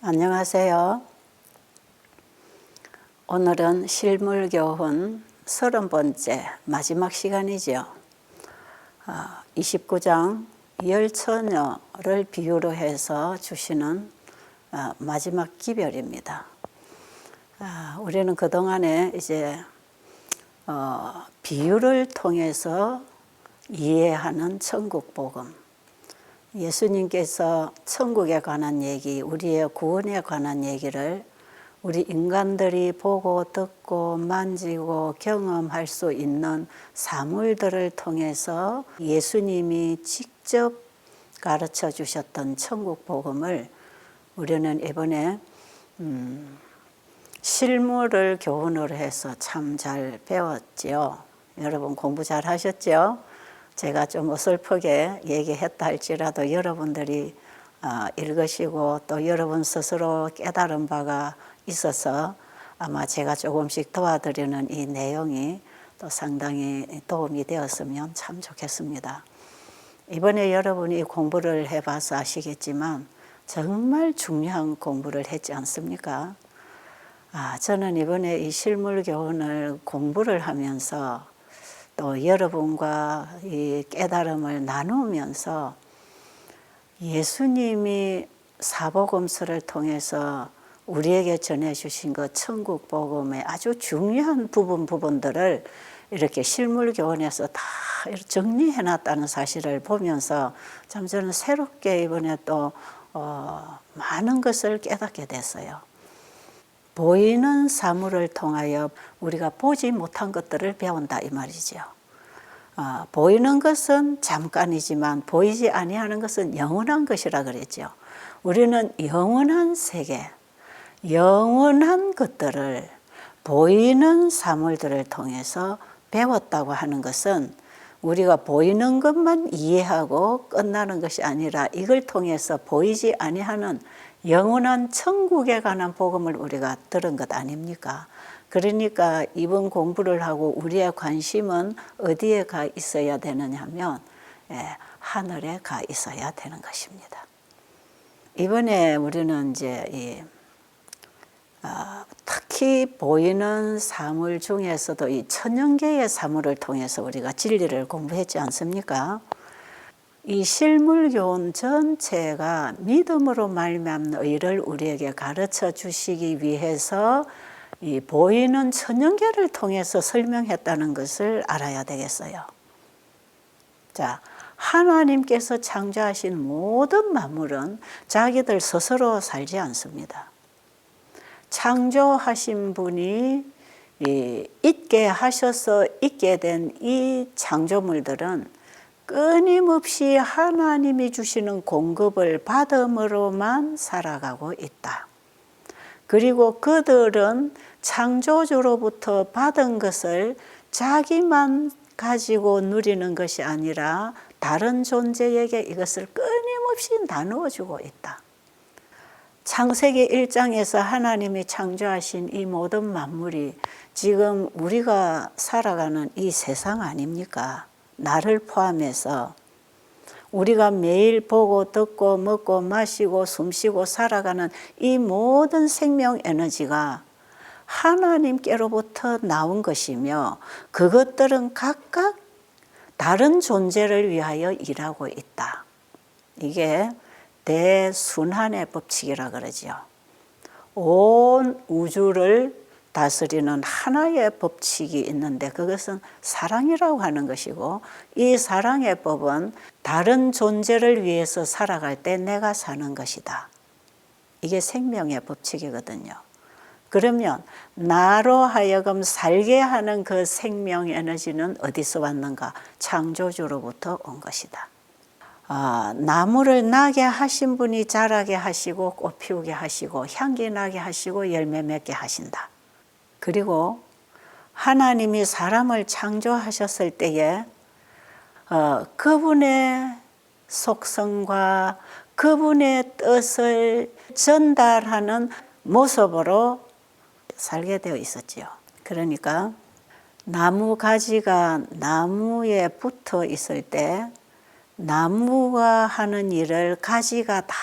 안녕하세요. 오늘은 실물교훈 30번째 마지막 시간이죠. 29장 열처녀를 비유로 해서 주시는 마지막 기별입니다. 우리는 그동안에 이제 비유를 통해서 이해하는 천국 복음, 예수님께서 천국에 관한 얘기, 우리의 구원에 관한 얘기를 우리 인간들이 보고 듣고 만지고 경험할 수 있는 사물들을 통해서 예수님이 직접 가르쳐 주셨던 천국 복음을 우리는 이번에 실물을 교훈으로 해서 참 잘 배웠지요. 여러분 공부 잘 하셨죠? 제가 좀 어설프게 얘기했다 할지라도 여러분들이 읽으시고 또 여러분 스스로 깨달은 바가 있어서 아마 제가 조금씩 도와드리는 이 내용이 또 상당히 도움이 되었으면 참 좋겠습니다. 이번에 여러분이 공부를 해봐서 아시겠지만 정말 중요한 공부를 했지 않습니까? 저는 이번에 이 실물 교훈을 공부를 하면서 또 여러분과 이 깨달음을 나누면서 예수님이 사복음서를 통해서 우리에게 전해주신 그 천국 복음의 아주 중요한 부분들을 이렇게 실물 교훈에서 다 정리해놨다는 사실을 보면서 참 저는 새롭게 이번에 또 많은 것을 깨닫게 됐어요. 보이는 사물을 통하여 우리가 보지 못한 것들을 배운다 이 말이죠. 보이는 것은 잠깐이지만 보이지 아니하는 것은 영원한 것이라 그랬죠. 우리는 영원한 세계, 영원한 것들을 보이는 사물들을 통해서 배웠다고 하는 것은 우리가 보이는 것만 이해하고 끝나는 것이 아니라 이걸 통해서 보이지 아니하는 영원한 천국에 관한 복음을 우리가 들은 것 아닙니까? 그러니까 이번 공부를 하고 우리의 관심은 어디에 가 있어야 되느냐 하면 하늘에 가 있어야 되는 것입니다. 이번에 우리는 이제 특히 보이는 사물 중에서도 이 천연계의 사물을 통해서 우리가 진리를 공부했지 않습니까? 이 실물교훈 전체가 믿음으로 말미암는 의를 우리에게 가르쳐 주시기 위해서 이 보이는 천연계를 통해서 설명했다는 것을 알아야 되겠어요. 자, 하나님께서 창조하신 모든 만물은 자기들 스스로 살지 않습니다. 창조하신 분이 있게 하셔서 있게 된 이 창조물들은 끊임없이 하나님이 주시는 공급을 받음으로만 살아가고 있다. 그리고 그들은 창조주로부터 받은 것을 자기만 가지고 누리는 것이 아니라 다른 존재에게 이것을 끊임없이 나누어 주고 있다. 창세기 1장에서 하나님이 창조하신 이 모든 만물이 지금 우리가 살아가는 이 세상 아닙니까? 나를 포함해서 우리가 매일 보고 듣고 먹고 마시고 숨쉬고 살아가는 이 모든 생명 에너지가 하나님께로부터 나온 것이며 그것들은 각각 다른 존재를 위하여 일하고 있다. 이게 대순환의 법칙이라 그러죠. 온 우주를 다스리는 하나의 법칙이 있는데 그것은 사랑이라고 하는 것이고 이 사랑의 법은 다른 존재를 위해서 살아갈 때 내가 사는 것이다. 이게 생명의 법칙이거든요. 그러면 나로 하여금 살게 하는 그 생명 에너지는 어디서 왔는가? 창조주로부터 온 것이다. 나무를 나게 하신 분이 자라게 하시고 꽃 피우게 하시고 향기 나게 하시고 열매 맺게 하신다. 그리고 하나님이 사람을 창조하셨을 때에 그분의 속성과 그분의 뜻을 전달하는 모습으로 살게 되어 있었지요. 그러니까 나무 가지가 나무에 붙어 있을 때 나무가 하는 일을 가지가 다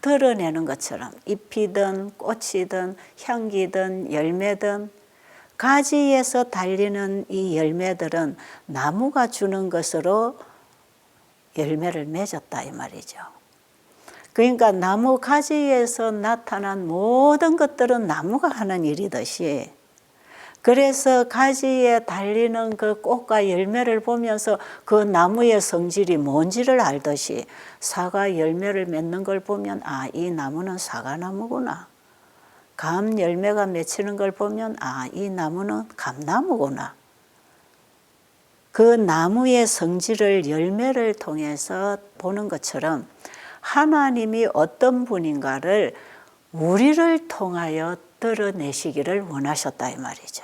드러내는 것처럼 잎이든 꽃이든 향기든 열매든 가지에서 달리는 이 열매들은 나무가 주는 것으로 열매를 맺었다 이 말이죠. 그러니까 나무 가지에서 나타난 모든 것들은 나무가 하는 일이듯이, 그래서 가지에 달리는 그 꽃과 열매를 보면서 그 나무의 성질이 뭔지를 알듯이 사과 열매를 맺는 걸 보면 아, 이 나무는 사과나무구나. 감 열매가 맺히는 걸 보면 아, 이 나무는 감나무구나. 그 나무의 성질을 열매를 통해서 보는 것처럼 하나님이 어떤 분인가를 우리를 통하여 드러내시기를 원하셨다 이 말이죠.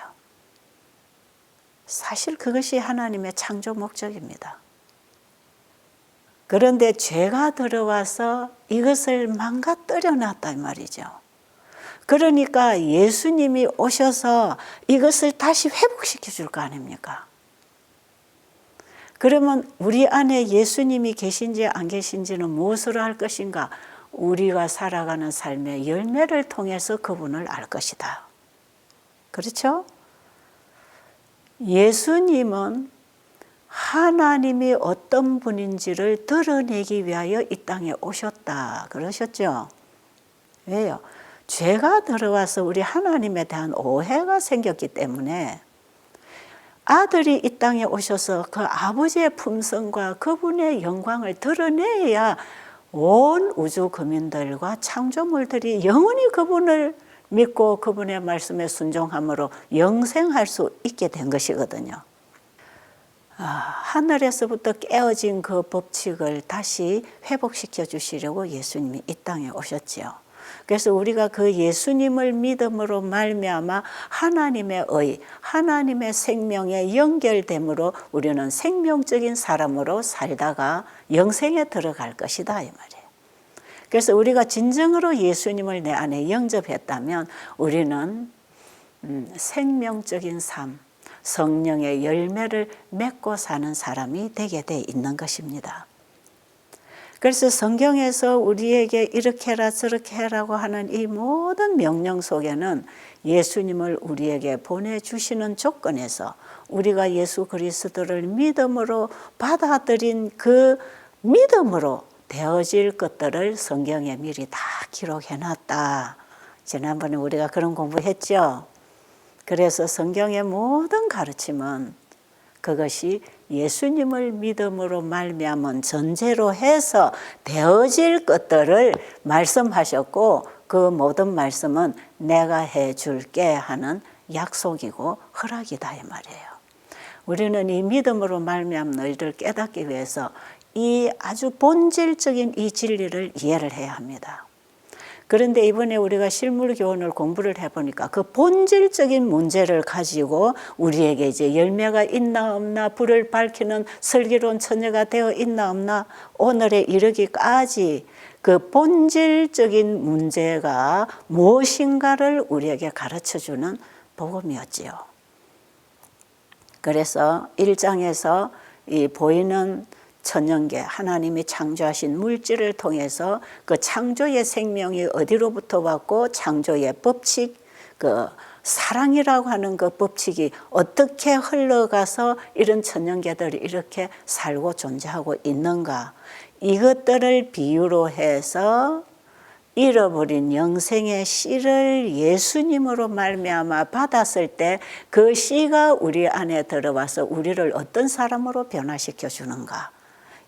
사실 그것이 하나님의 창조 목적입니다. 그런데 죄가 들어와서 이것을 망가뜨려 놨다 이 말이죠. 그러니까 예수님이 오셔서 이것을 다시 회복시켜 줄 거 아닙니까? 그러면 우리 안에 예수님이 계신지 안 계신지는 무엇으로 할 것인가? 우리가 살아가는 삶의 열매를 통해서 그분을 알 것이다. 그렇죠? 예수님은 하나님이 어떤 분인지를 드러내기 위하여 이 땅에 오셨다. 그러셨죠? 왜요? 죄가 들어와서 우리 하나님에 대한 오해가 생겼기 때문에 아들이 이 땅에 오셔서 그 아버지의 품성과 그분의 영광을 드러내야 온 우주 거민들과 창조물들이 영원히 그분을 믿고 그분의 말씀에 순종함으로 영생할 수 있게 된 것이거든요. 하늘에서부터 깨어진 그 법칙을 다시 회복시켜 주시려고 예수님이 이 땅에 오셨지요. 그래서 우리가 그 예수님을 믿음으로 말미암아 하나님의 의, 하나님의 생명에 연결됨으로 우리는 생명적인 사람으로 살다가 영생에 들어갈 것이다 이 말이에요. 그래서 우리가 진정으로 예수님을 내 안에 영접했다면 우리는 생명적인 삶, 성령의 열매를 맺고 사는 사람이 되게 돼 있는 것입니다. 그래서 성경에서 우리에게 이렇게 해라 저렇게 해라고 하는 이 모든 명령 속에는 예수님을 우리에게 보내주시는 조건에서 우리가 예수 그리스도를 믿음으로 받아들인 그 믿음으로 되어질 것들을 성경에 미리 다 기록해놨다. 지난번에 우리가 그런 공부했죠. 그래서 성경의 모든 가르침은 그것이 예수님을 믿음으로 말미암은 전제로 해서 되어질 것들을 말씀하셨고 그 모든 말씀은 내가 해줄게 하는 약속이고 허락이다 이 말이에요. 우리는 이 믿음으로 말미암은 너희를 깨닫기 위해서 이 아주 본질적인 이 진리를 이해를 해야 합니다. 그런데 이번에 우리가 실물교훈을 공부를 해보니까 그 본질적인 문제를 가지고 우리에게 이제 열매가 있나 없나, 불을 밝히는 슬기로운 처녀가 되어 있나 없나, 오늘에 이르기까지 그 본질적인 문제가 무엇인가를 우리에게 가르쳐주는 복음이었지요. 그래서 1장에서 이 보이는 천연계 하나님이 창조하신 물질을 통해서 그 창조의 생명이 어디로부터 왔고 창조의 법칙, 그 사랑이라고 하는 그 법칙이 어떻게 흘러가서 이런 천연계들이 이렇게 살고 존재하고 있는가, 이것들을 비유로 해서 잃어버린 영생의 씨를 예수님으로 말미암아 받았을 때 그 씨가 우리 안에 들어와서 우리를 어떤 사람으로 변화시켜 주는가,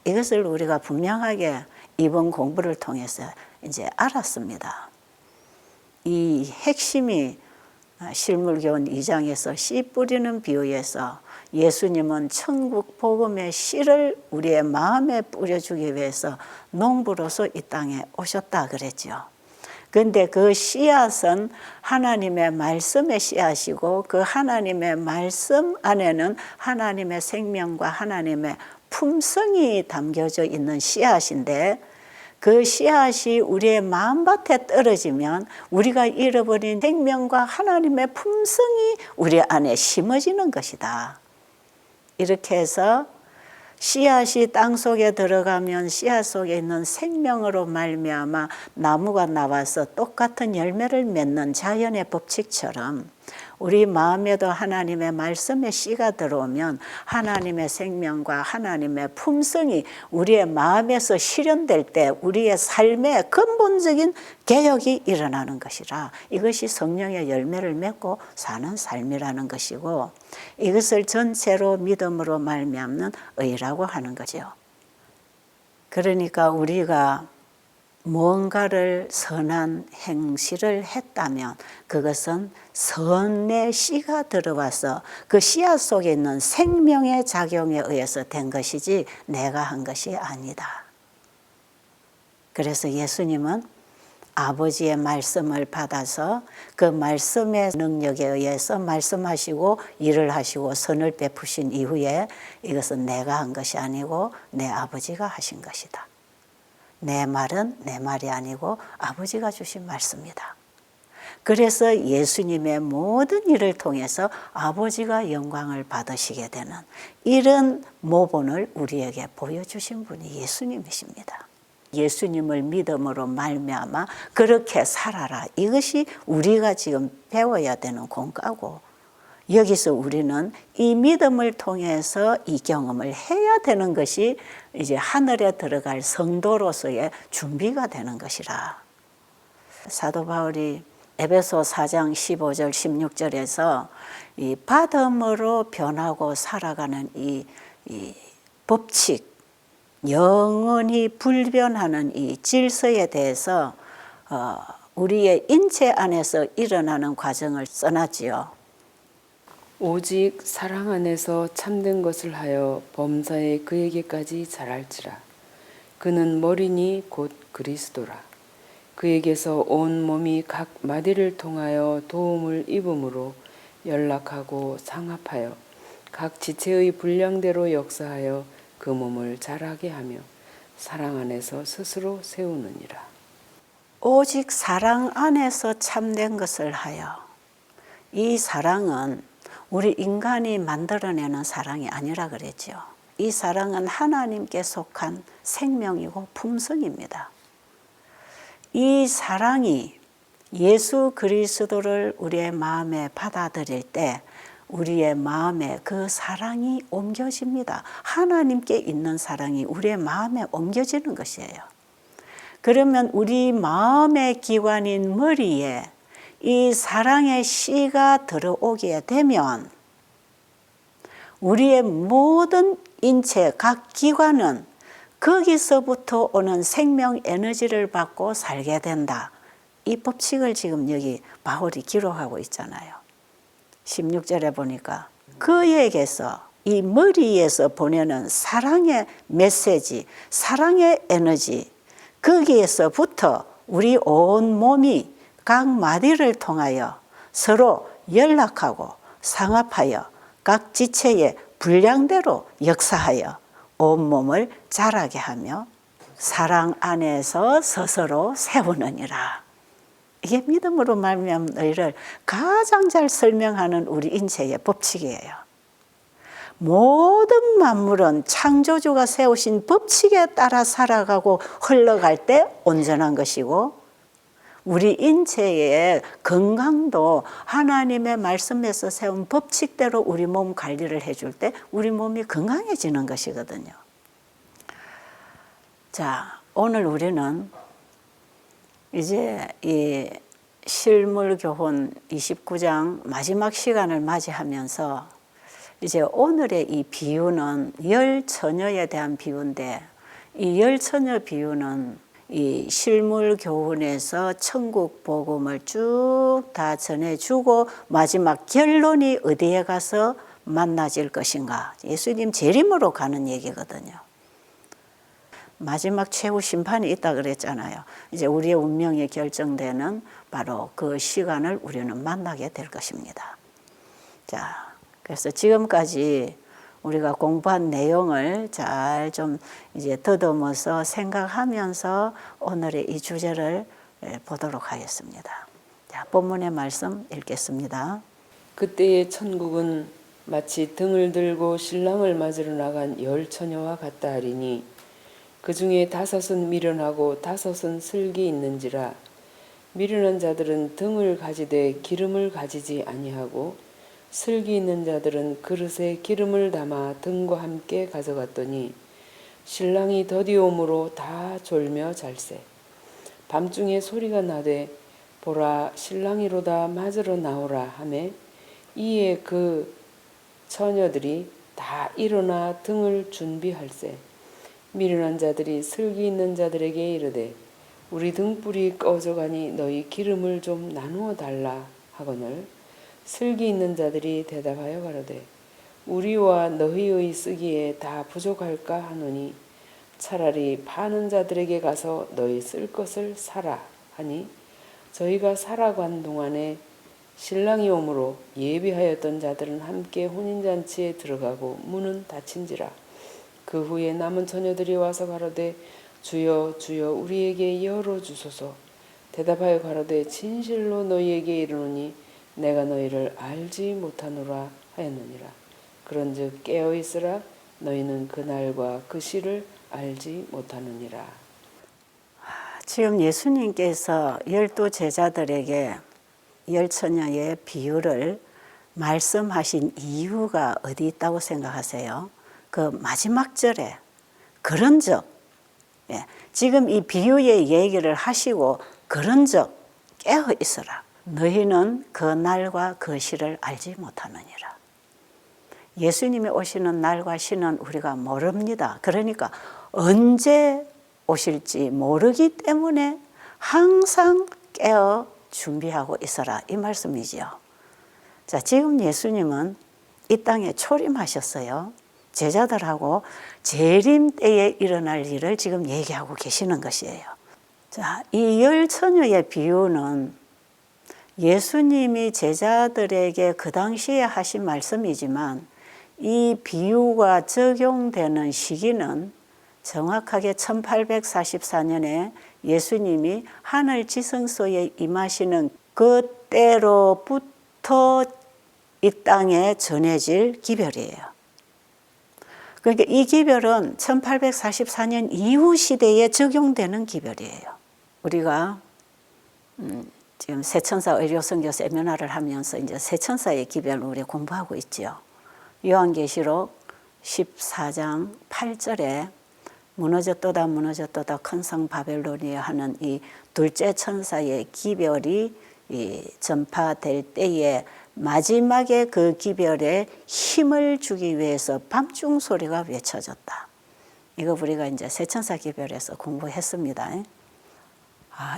이것을 우리가 분명하게 이번 공부를 통해서 이제 알았습니다. 이 핵심이 실물교훈 2장에서 씨 뿌리는 비유에서 예수님은 천국 복음의 씨를 우리의 마음에 뿌려주기 위해서 농부로서 이 땅에 오셨다 그랬죠. 그런데 그 씨앗은 하나님의 말씀의 씨앗이고 그 하나님의 말씀 안에는 하나님의 생명과 하나님의 품성이 담겨져 있는 씨앗인데 그 씨앗이 우리의 마음밭에 떨어지면 우리가 잃어버린 생명과 하나님의 품성이 우리 안에 심어지는 것이다. 이렇게 해서 씨앗이 땅 속에 들어가면 씨앗 속에 있는 생명으로 말미암아 나무가 나와서 똑같은 열매를 맺는 자연의 법칙처럼 우리 마음에도 하나님의 말씀의 씨가 들어오면 하나님의 생명과 하나님의 품성이 우리의 마음에서 실현될 때 우리의 삶의 근본적인 개혁이 일어나는 것이라, 이것이 성령의 열매를 맺고 사는 삶이라는 것이고, 이것을 전체로 믿음으로 말미암는 의라고 하는 거죠. 그러니까 우리가 무언가를 선한 행실을 했다면 그것은 선의 씨가 들어와서 그 씨앗 속에 있는 생명의 작용에 의해서 된 것이지 내가 한 것이 아니다. 그래서 예수님은 아버지의 말씀을 받아서 그 말씀의 능력에 의해서 말씀하시고 일을 하시고 선을 베푸신 이후에 이것은 내가 한 것이 아니고 내 아버지가 하신 것이다. 내 말은 내 말이 아니고 아버지가 주신 말씀이다. 그래서 예수님의 모든 일을 통해서 아버지가 영광을 받으시게 되는 이런 모본을 우리에게 보여주신 분이 예수님이십니다. 예수님을 믿음으로 말미암아 그렇게 살아라. 이것이 우리가 지금 배워야 되는 공과고, 여기서 우리는 이 믿음을 통해서 이 경험을 해야 되는 것이 이제 하늘에 들어갈 성도로서의 준비가 되는 것이라. 사도 바울이 에베소 4장 15절 16절에서 이 받음으로 변하고 살아가는 이 법칙, 영원히 불변하는 이 질서에 대해서 우리의 인체 안에서 일어나는 과정을 써놨지요. 오직 사랑 안에서 참된 것을 하여 범사에 그에게까지 자랄지라. 그는 머리니 곧 그리스도라. 그에게서 온 몸이 각 마디를 통하여 도움을 입음으로 연락하고 상합하여 각 지체의 분량대로 역사하여 그 몸을 자라게 하며 사랑 안에서 스스로 세우느니라. 오직 사랑 안에서 참된 것을 하여, 이 사랑은 우리 인간이 만들어내는 사랑이 아니라 그랬죠. 이 사랑은 하나님께 속한 생명이고 품성입니다. 이 사랑이 예수 그리스도를 우리의 마음에 받아들일 때 우리의 마음에 그 사랑이 옮겨집니다. 하나님께 있는 사랑이 우리의 마음에 옮겨지는 것이에요. 그러면 우리 마음의 기관인 머리에 이 사랑의 씨가 들어오게 되면 우리의 모든 인체 각 기관은 거기서부터 오는 생명 에너지를 받고 살게 된다. 이 법칙을 지금 여기 바울이 기록하고 있잖아요. 16절에 보니까 그에게서, 이 머리에서 보내는 사랑의 메시지, 사랑의 에너지, 거기에서부터 우리 온 몸이 각 마디를 통하여 서로 연락하고 상합하여 각 지체의 분량대로 역사하여 온몸을 자라게 하며 사랑 안에서 스스로 세우느니라. 이게 믿음으로 말미암은 의를 가장 잘 설명하는 우리 인체의 법칙이에요. 모든 만물은 창조주가 세우신 법칙에 따라 살아가고 흘러갈 때 온전한 것이고, 우리 인체의 건강도 하나님의 말씀에서 세운 법칙대로 우리 몸 관리를 해줄 때 우리 몸이 건강해지는 것이거든요. 자, 오늘 우리는 이제 이 실물교훈 29장 마지막 시간을 맞이하면서 이제 오늘의 이 비유는 열 처녀에 대한 비유인데, 이 열 처녀 비유는 이 실물 교훈에서 천국 복음을 쭉 다 전해주고 마지막 결론이 어디에 가서 만나질 것인가, 예수님 재림으로 가는 얘기거든요. 마지막 최후 심판이 있다 그랬잖아요. 이제 우리의 운명이 결정되는 바로 그 시간을 우리는 만나게 될 것입니다. 자, 그래서 지금까지 우리가 공부한 내용을 잘 좀 이제 더듬어서 생각하면서 오늘의 이 주제를 보도록 하겠습니다. 자, 본문의 말씀 읽겠습니다. 그때의 천국은 마치 등을 들고 신랑을 맞으러 나간 열 처녀와 같다 하리니 그 중에 5은 미련하고 5은 슬기 있는지라. 미련한 자들은 등을 가지되 기름을 가지지 아니하고 슬기 있는 자들은 그릇에 기름을 담아 등과 함께 가져갔더니 신랑이 더디옴으로 다 졸며 잘세. 밤중에 소리가 나되 보라 신랑이로다 맞으러 나오라 하매 이에 그 처녀들이 다 일어나 등을 준비할세. 미련한 자들이 슬기 있는 자들에게 이르되 우리 등불이 꺼져가니 너희 기름을 좀 나누어 달라 하거늘 슬기 있는 자들이 대답하여 가로되 우리와 너희의 쓰기에 다 부족할까 하노니 차라리 파는 자들에게 가서 너희 쓸 것을 사라 하니 저희가 살아간 동안에 신랑이 오므로 예비하였던 자들은 함께 혼인잔치에 들어가고 문은 닫힌지라. 그 후에 남은 처녀들이 와서 가로되 주여 주여 우리에게 열어주소서. 대답하여 가로되 진실로 너희에게 이르노니 내가 너희를 알지 못하노라 하였느니라. 그런즉 깨어있으라. 너희는 그날과 그 시를 알지 못하느니라. 지금 예수님께서 12 제자들에게 열처녀의 비유를 말씀하신 이유가 어디 있다고 생각하세요? 그 마지막 절에 그런즉, 지금 이 비유의 얘기를 하시고 그런즉 깨어 있으라. 너희는 그 날과 그 시를 알지 못하느니라. 예수님이 오시는 날과 시는 우리가 모릅니다. 그러니까 언제 오실지 모르기 때문에 항상 깨어 준비하고 있어라 이 말씀이지요. 자, 지금 예수님은 이 땅에 초림하셨어요. 제자들하고 재림 때에 일어날 일을 지금 얘기하고 계시는 것이에요. 자, 이 열 처녀의 비유는 예수님이 제자들에게 그 당시에 하신 말씀이지만 이 비유가 적용되는 시기는 정확하게 1844년에 예수님이 하늘 지성소에 임하시는 그때로부터 이 땅에 전해질 기별이에요. 그러니까 이 기별은 1844년 이후 시대에 적용되는 기별이에요. 우리가 지금 세천사 의료선교 세미나를 하면서 이제 세천사의 기별을 우리 공부하고 있지요. 요한계시록 14장 8절에 무너졌도다 무너졌도다 큰 성 바벨론이여 하는 이 둘째 천사의 기별이 전파될 때에 마지막에 그 기별에 힘을 주기 위해서 밤중 소리가 외쳐졌다. 이거 우리가 이제 세천사 기별에서 공부했습니다.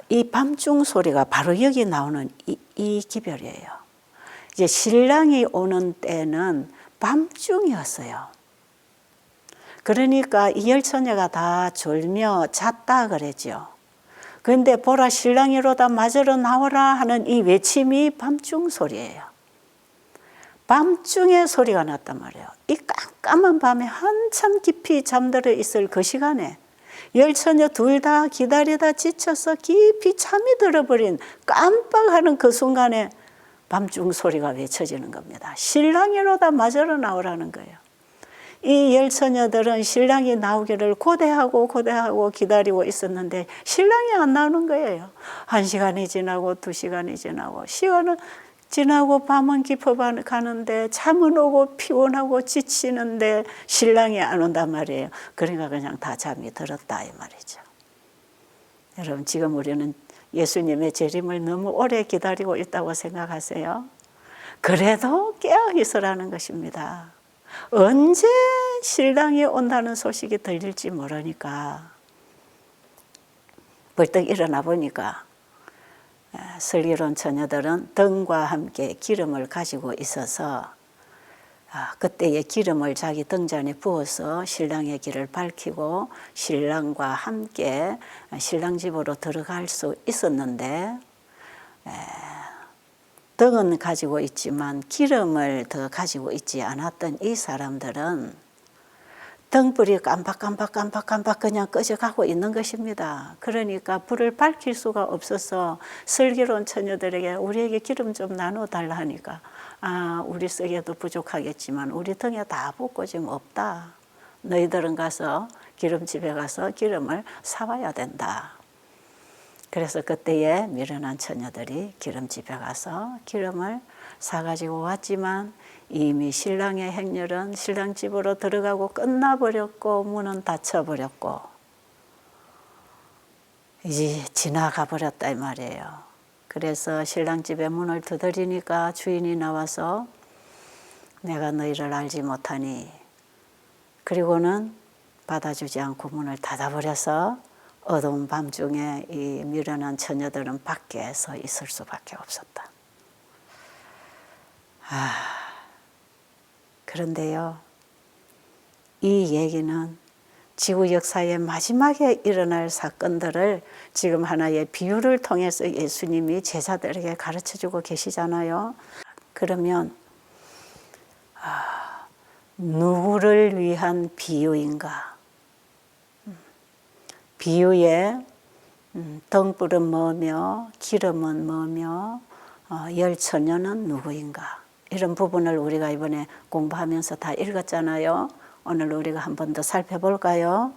이 밤중 소리가 바로 여기 나오는 이 기별이에요. 이제 신랑이 오는 때는 밤중이었어요. 그러니까 이 열처녀가 다 졸며 잤다 그랬죠. 그런데 보라 신랑이로다 맞으러 나오라 하는 이 외침이 밤중 소리예요. 밤중에 소리가 났단 말이에요. 이 깜깜한 밤에 한참 깊이 잠들어 있을 그 시간에 열처녀 둘 다 기다리다 지쳐서 깊이 잠이 들어버린 깜빡하는 그 순간에 밤중 소리가 외쳐지는 겁니다. 신랑이로다 맞으러 나오라는 거예요. 이 열처녀들은 신랑이 나오기를 고대하고 기다리고 있었는데 신랑이 안 나오는 거예요. 1시간이 지나고 2시간이 지나고 시간은 지나고 밤은 깊어가는데 잠은 오고 피곤하고 지치는데 신랑이 안 온단 말이에요. 그러니까 그냥 다 잠이 들었다 이 말이죠. 여러분 지금 우리는 예수님의 재림을 너무 오래 기다리고 있다고 생각하세요? 그래도 깨어 있으라는 것입니다. 언제 신랑이 온다는 소식이 들릴지 모르니까 벌떡 일어나 보니까 슬기로운 처녀들은 등과 함께 기름을 가지고 있어서 그때의 기름을 자기 등잔에 부어서 신랑의 길을 밝히고 신랑과 함께 신랑 집으로 들어갈 수 있었는데 등은 가지고 있지만 기름을 더 가지고 있지 않았던 이 사람들은 등불이 깜박깜박 그냥 꺼져가고 있는 것입니다. 그러니까 불을 밝힐 수가 없어서 슬기로운 처녀들에게 우리에게 기름 좀 나눠달라 하니까 우리 쓰기에도 부족하겠지만 우리 등에 다 붓고 지금 없다. 너희들은 가서 기름집에 가서 기름을 사와야 된다. 그래서 그때에 미련한 처녀들이 기름집에 가서 기름을 사가지고 왔지만 이미 신랑의 행렬은 신랑 집으로 들어가고 끝나버렸고 문은 닫혀버렸고 이제 지나가 버렸다 이 말이에요. 그래서 신랑 집에 문을 두드리니까 주인이 나와서 내가 너희를 알지 못하니 그리고는 받아주지 않고 문을 닫아버려서 어두운 밤중에 이 미련한 처녀들은 밖에 서 있을 수밖에 없었다. 그런데요, 이 얘기는 지구 역사의 마지막에 일어날 사건들을 지금 하나의 비유를 통해서 예수님이 제자들에게 가르쳐주고 계시잖아요. 그러면 누구를 위한 비유인가? 비유에 등불은 뭐며 기름은 뭐며 열처녀는 누구인가? 이런 부분을 우리가 이번에 공부하면서 다 읽었잖아요. 오늘 우리가 한 번 더 살펴볼까요?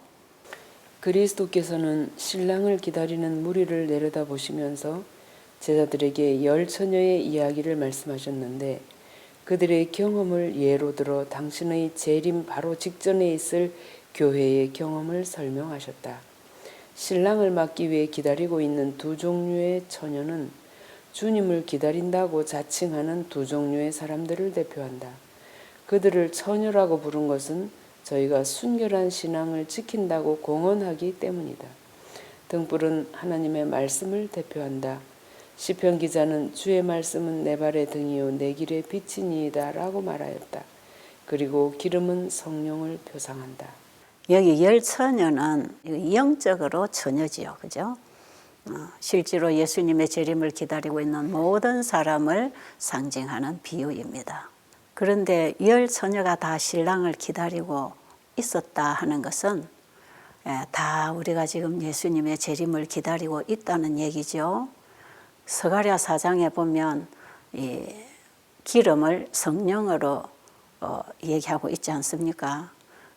그리스도께서는 신랑을 기다리는 무리를 내려다보시면서 제자들에게 열처녀의 이야기를 말씀하셨는데 그들의 경험을 예로 들어 당신의 재림 바로 직전에 있을 교회의 경험을 설명하셨다. 신랑을 맞기 위해 기다리고 있는 두 종류의 처녀는 주님을 기다린다고 자칭하는 두 종류의 사람들을 대표한다. 그들을 처녀라고 부른 것은 저희가 순결한 신앙을 지킨다고 공언하기 때문이다. 등불은 하나님의 말씀을 대표한다. 시편 기자는 주의 말씀은 내 발의 등이요 내 길의 빛이니이다 라고 말하였다. 그리고 기름은 성령을 표상한다. 여기 열처녀는 영적으로 처녀지요. 그죠? 실제로 예수님의 재림을 기다리고 있는 모든 사람을 상징하는 비유입니다. 그런데 열처녀가 다 신랑을 기다리고 있었다 하는 것은 다 우리가 지금 예수님의 재림을 기다리고 있다는 얘기죠. 스가랴 4장에 보면 이 기름을 성령으로 얘기하고 있지 않습니까?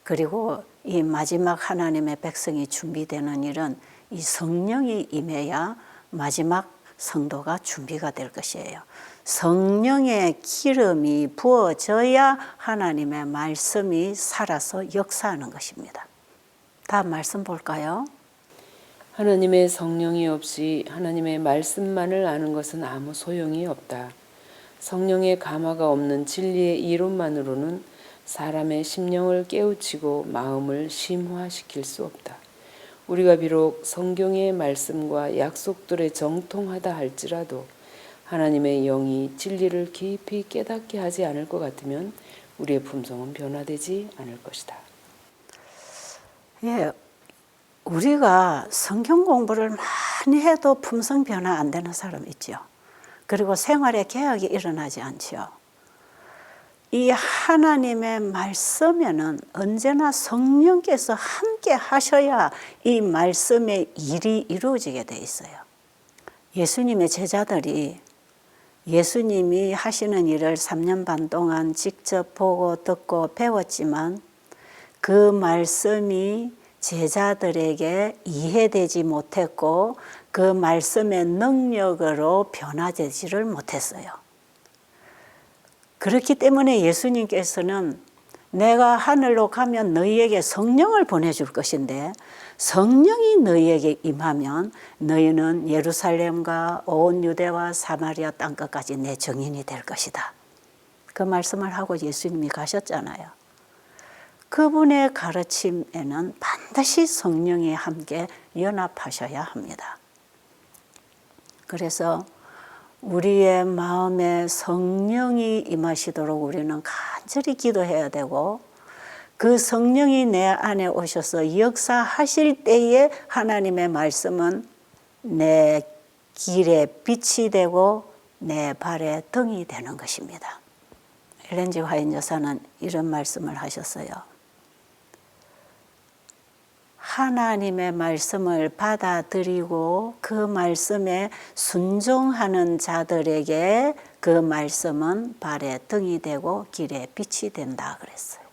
그리고 이 마지막 하나님의 백성이 준비되는 일은 이 성령이 임해야 마지막 성도가 준비가 될 것이에요. 성령의 기름이 부어져야 하나님의 말씀이 살아서 역사하는 것입니다. 다음 말씀 볼까요? 하나님의 성령이 없이 하나님의 말씀만을 아는 것은 아무 소용이 없다. 성령의 감화가 없는 진리의 이론만으로는 사람의 심령을 깨우치고 마음을 심화시킬 수 없다. 우리가 비록 성경의 말씀과 약속들에 정통하다 할지라도 하나님의 영이 진리를 깊이 깨닫게 하지 않을 것 같으면 우리의 품성은 변화되지 않을 것이다. 예, 우리가 성경 공부를 많이 해도 품성 변화 안 되는 사람 있죠. 그리고 생활에 개혁이 일어나지 않죠. 이 하나님의 말씀에는 언제나 성령께서 함께 하셔야 이 말씀의 일이 이루어지게 돼 있어요. 예수님의 제자들이 예수님이 하시는 일을 3년 반 동안 직접 보고 듣고 배웠지만 그 말씀이 제자들에게 이해되지 못했고 그 말씀의 능력으로 변화되지를 못했어요. 그렇기 때문에 예수님께서는 내가 하늘로 가면 너희에게 성령을 보내줄 것인데 성령이 너희에게 임하면 너희는 예루살렘과 온 유대와 사마리아 땅끝까지 내 증인이 될 것이다. 그 말씀을 하고 예수님이 가셨잖아요. 그분의 가르침에는 반드시 성령이 함께 연합하셔야 합니다. 그래서 우리의 마음에 성령이 임하시도록 우리는 간절히 기도해야 되고 그 성령이 내 안에 오셔서 역사하실 때에 하나님의 말씀은 내 길에 빛이 되고 내 발에 등이 되는 것입니다. 엘렌 지 화이트 여사는 이런 말씀을 하셨어요. 하나님의 말씀을 받아들이고 그 말씀에 순종하는 자들에게 그 말씀은 발에 등이 되고 길에 빛이 된다 그랬어요.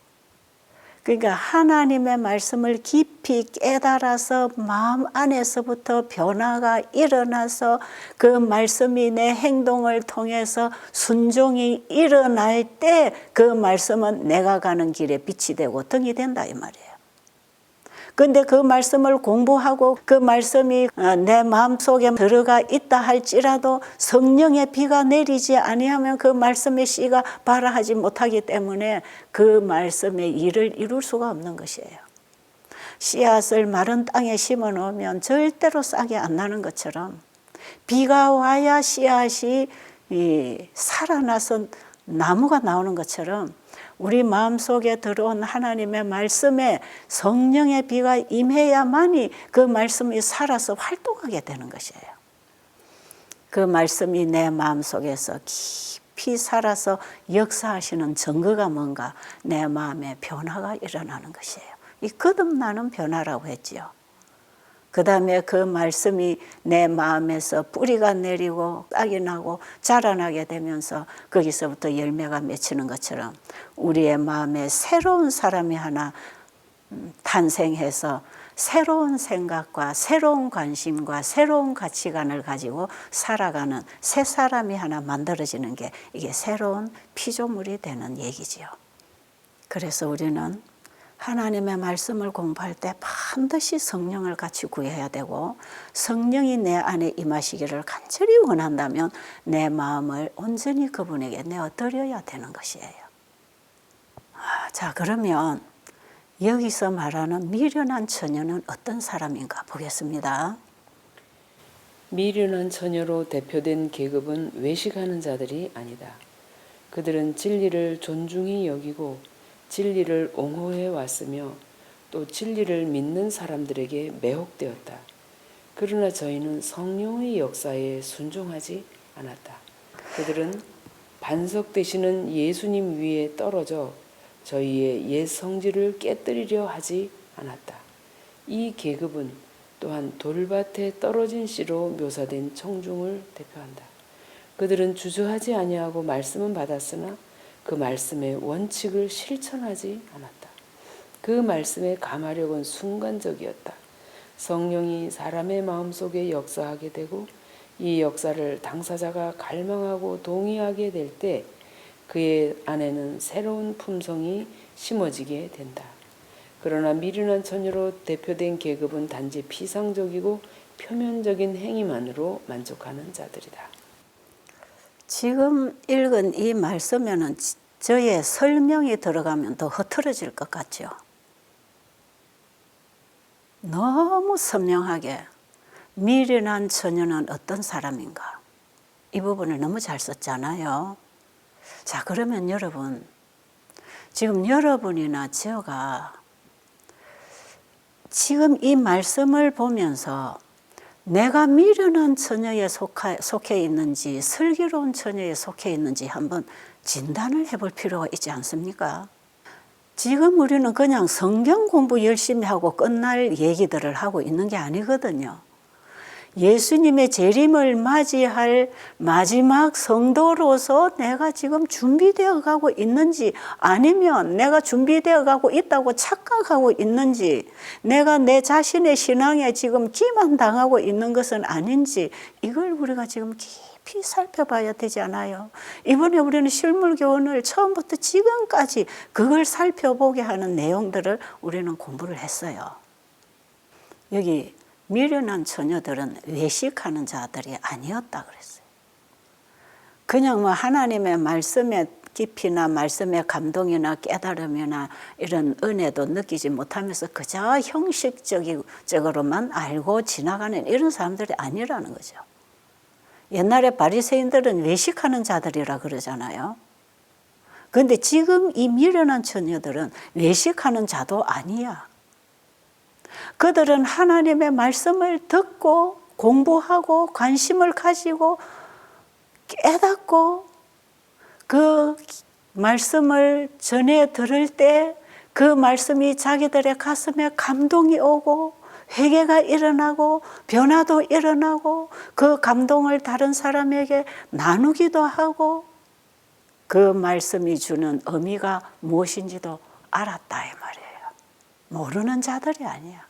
그러니까 하나님의 말씀을 깊이 깨달아서 마음 안에서부터 변화가 일어나서 그 말씀이 내 행동을 통해서 순종이 일어날 때 그 말씀은 내가 가는 길에 빛이 되고 등이 된다 이 말이에요. 근데 그 말씀을 공부하고 그 말씀이 내 마음속에 들어가 있다 할지라도 성령의 비가 내리지 아니하면 그 말씀의 씨가 발아하지 못하기 때문에 그 말씀의 일을 이룰 수가 없는 것이에요. 씨앗을 마른 땅에 심어 놓으면 절대로 싹이 안 나는 것처럼 비가 와야 씨앗이 살아나서 나무가 나오는 것처럼 우리 마음속에 들어온 하나님의 말씀에 성령의 비가 임해야만이 그 말씀이 살아서 활동하게 되는 것이에요. 그 말씀이 내 마음속에서 깊이 살아서 역사하시는 증거가 뭔가 내 마음에 변화가 일어나는 것이에요. 이 거듭나는 변화라고 했지요. 그 다음에 그 말씀이 내 마음에서 뿌리가 내리고 싹이 나고 자라나게 되면서 거기서부터 열매가 맺히는 것처럼 우리의 마음에 새로운 사람이 하나 탄생해서 새로운 생각과 새로운 관심과 새로운 가치관을 가지고 살아가는 새 사람이 하나 만들어지는 게 이게 새로운 피조물이 되는 얘기지요. 그래서 우리는 하나님의 말씀을 공부할 때 반드시 성령을 같이 구해야 되고 성령이 내 안에 임하시기를 간절히 원한다면 내 마음을 온전히 그분에게 내어드려야 되는 것이에요. 자, 그러면 여기서 말하는 미련한 처녀는 어떤 사람인가 보겠습니다. 미련한 처녀로 대표된 계급은 외식하는 자들이 아니다. 그들은 진리를 존중히 여기고 진리를 옹호해 왔으며 또 진리를 믿는 사람들에게 매혹되었다. 그러나 저희는 성령의 역사에 순종하지 않았다. 그들은 반석 되시는 예수님 위에 떨어져 저희의 옛 성질을 깨뜨리려 하지 않았다. 이 계급은 또한 돌밭에 떨어진 씨로 묘사된 청중을 대표한다. 그들은 주저하지 아니하고 말씀은 받았으나 그 말씀의 원칙을 실천하지 않았다. 그 말씀의 감화력은 순간적이었다. 성령이 사람의 마음속에 역사하게 되고 이 역사를 당사자가 갈망하고 동의하게 될 때 그의 안에는 새로운 품성이 심어지게 된다. 그러나 미련한 처녀로 대표된 계급은 단지 피상적이고 표면적인 행위만으로 만족하는 자들이다. 지금 읽은 이 말씀에는 저의 설명이 들어가면 더 흐트러질 것 같죠. 너무 선명하게 미련한 처녀는 어떤 사람인가 이 부분을 너무 잘 썼잖아요. 자, 그러면 여러분 지금 여러분이나 제가 지금 이 말씀을 보면서 내가 미련한 처녀에 속해 있는지 슬기로운 처녀에 속해 있는지 한번 진단을 해볼 필요가 있지 않습니까? 지금 우리는 그냥 성경 공부 열심히 하고 끝날 얘기들을 하고 있는 게 아니거든요. 예수님의 재림을 맞이할 마지막 성도로서 내가 지금 준비되어 가고 있는지 아니면 내가 준비되어 가고 있다고 착각하고 있는지 내가 내 자신의 신앙에 지금 기만당하고 있는 것은 아닌지 이걸 우리가 지금 깊이 살펴봐야 되지 않아요? 이번에 우리는 실물교훈을 처음부터 지금까지 그걸 살펴보게 하는 내용들을 우리는 공부를 했어요. 여기 미련한 처녀들은 외식하는 자들이 아니었다 그랬어요. 그냥 뭐 하나님의 말씀의 깊이나 말씀의 감동이나 깨달음이나 이런 은혜도 느끼지 못하면서 그저 형식적으로만 알고 지나가는 이런 사람들이 아니라는 거죠. 옛날에 바리새인들은 외식하는 자들이라 그러잖아요. 그런데 지금 이 미련한 처녀들은 외식하는 자도 아니야. 그들은 하나님의 말씀을 듣고 공부하고 관심을 가지고 깨닫고 그 말씀을 전해 들을 때 그 말씀이 자기들의 가슴에 감동이 오고 회개가 일어나고 변화도 일어나고 그 감동을 다른 사람에게 나누기도 하고 그 말씀이 주는 의미가 무엇인지도 알았다 이 말이에요. 모르는 자들이 아니야.